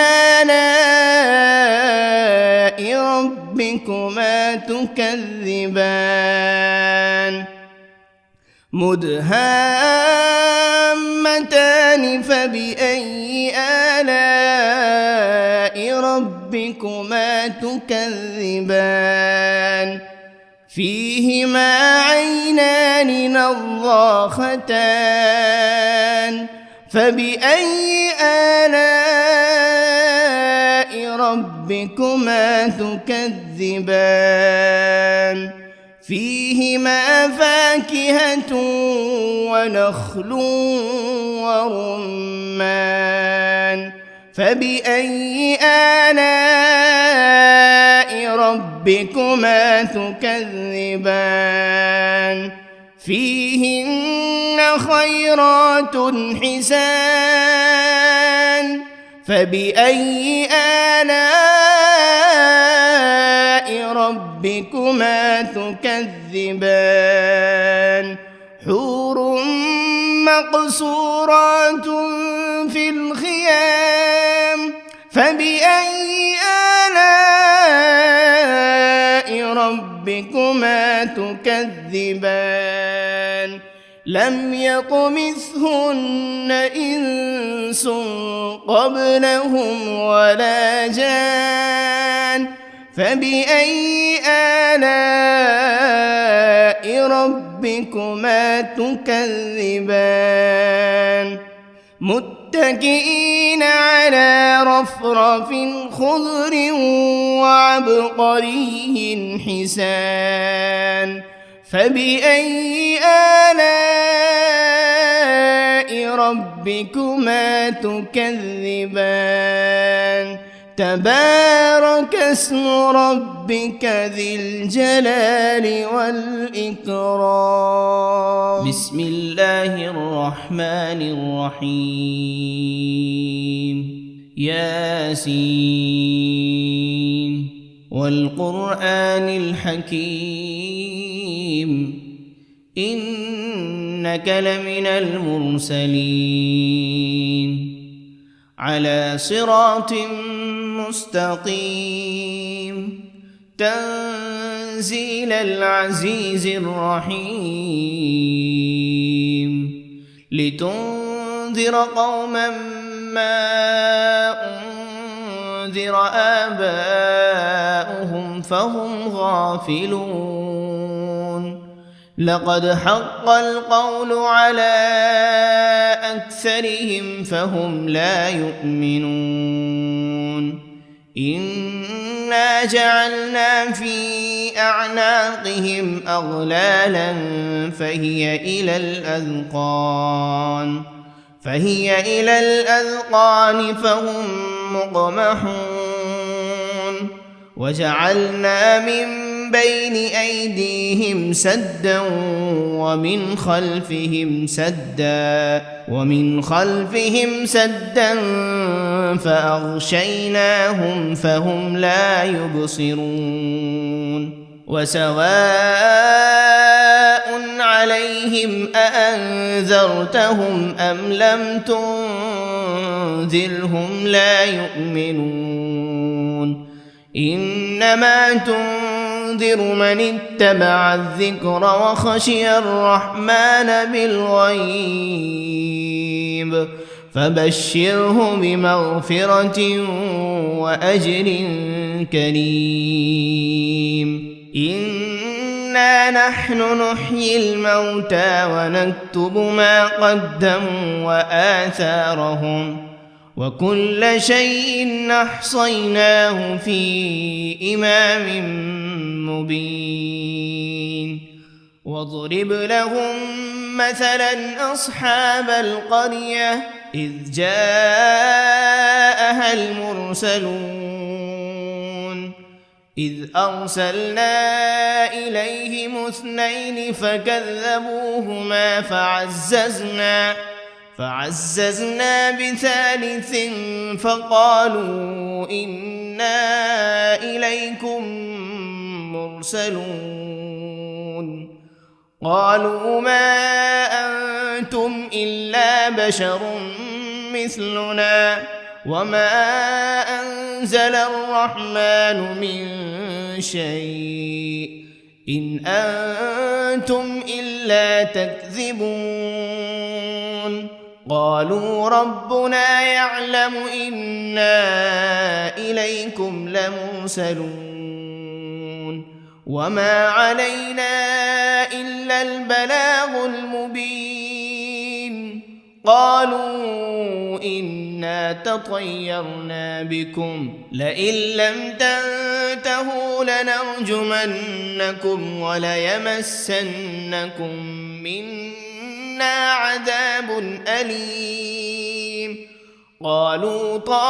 آلاء ربكما تكذبان مدهامتان فبأي آلاء ربكما تكذبان فيهما عينان نضاختان فبأي آلاء ربكما تكذبان فيهما فاكهة ونخل ورمان فبأي آلاء ربكما تكذبان فيهن خيرات حسان فبأي آلاء ربكما تكذبان حور مقصورات في الخيام فبأي آلاء ربكما تكذبان لم يطمثهن إنس قبلهم ولا جان فبأي آلاء ربكما تكذبان متكئين على رفرف خضر وعبقري حسان فبأي آلاء ربكما ربكما تكذبان تبارك اسم ربك ذي الجلال والإكرام بسم الله الرحمن الرحيم ياسين والقرآن الحكيم إنك لمن المرسلين على صراط مستقيم تنزيل العزيز الرحيم لتنذر قوما ما أنذر آباؤهم فهم غافلون لقد حق القول على أكثرهم فهم لا يؤمنون إنا جعلنا في أعناقهم أغلالا فهي إلى الأذقان فهم مقمحون وجعلنا من بين أيديهم سدا ومن خلفهم سدا فأغشيناهم فهم لا يبصرون وسواء عليهم أأنذرتهم أم لم تنذرهم لا يؤمنون إنما تنذر من اتبع الذكر وخشي الرحمن بالغيب فبشره بمغفرة وأجر كريم إنا نحن نحيي الموتى ونكتب ما قدموا وآثارهم وكل شيء أحصيناه في إمام مبين واضرب لهم مثلا أصحاب القرية إذ جاءها المرسلون إذ أرسلنا إليهم 2 فكذبوهما فعززنا بثالث فقالوا إنا إليكم مرسلون قالوا ما أنتم إلا بشر مثلنا وما أنزل الرحمن من شيء إن أنتم إلا تكذبون قالوا ربنا يعلم إنا إليكم لمرسلون وما علينا إلا البلاغ المبين قالوا إنا تطيرنا بكم لئن لم تنتهوا لنرجمنكم وليمسنكم منا عذاب أليم قالوا طائركم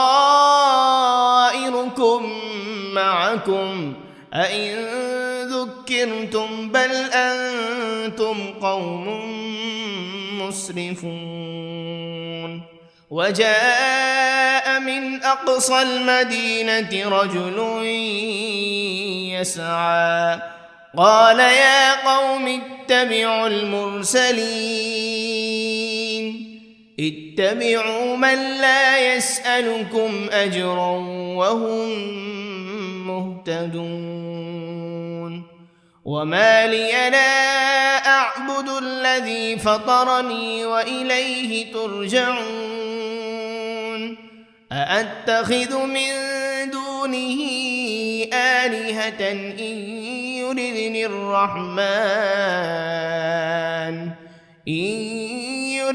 معكم أئن ذكرتم بل أنتم قوم مسرفون وجاء من أقصى المدينة رجل يسعى قال يا قوم اتبعوا المرسلين اتبعوا من لا يسألكم أجرا وهم مهتدون وما لي لا أعبد الذي فطرني وإليه ترجعون أأتخذ من دونه آلهة إن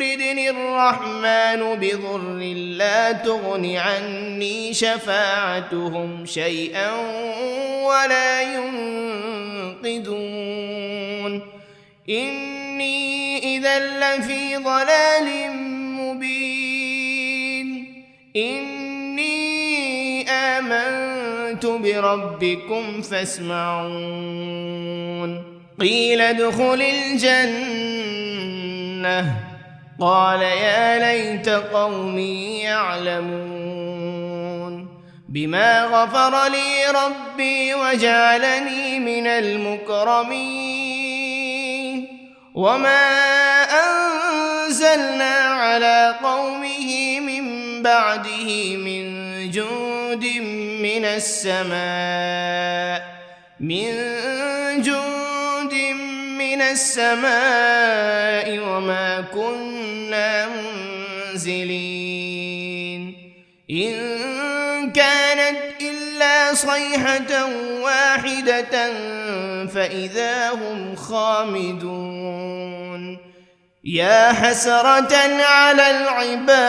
يردني الرحمن بضر لا تغن عني شفاعتهم شيئا ولا ينقذون إني إذا لفي ضلال مبين إني آمنت بربكم فاسمعون قيل ادخل الجنة قال يا ليت قومي يعلمون بما غفر لي ربي وجعلني من المكرمين وما أنزلنا على قومه من بعده من جند من السماء وما كنا منزلين إن كانت إلا صيحة واحدة فإذا هم خامدون يا حسرة على العباد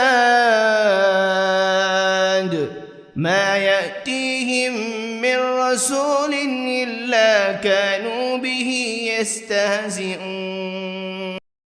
ما يأتيهم من رسول إلا كانوا به يستهزئون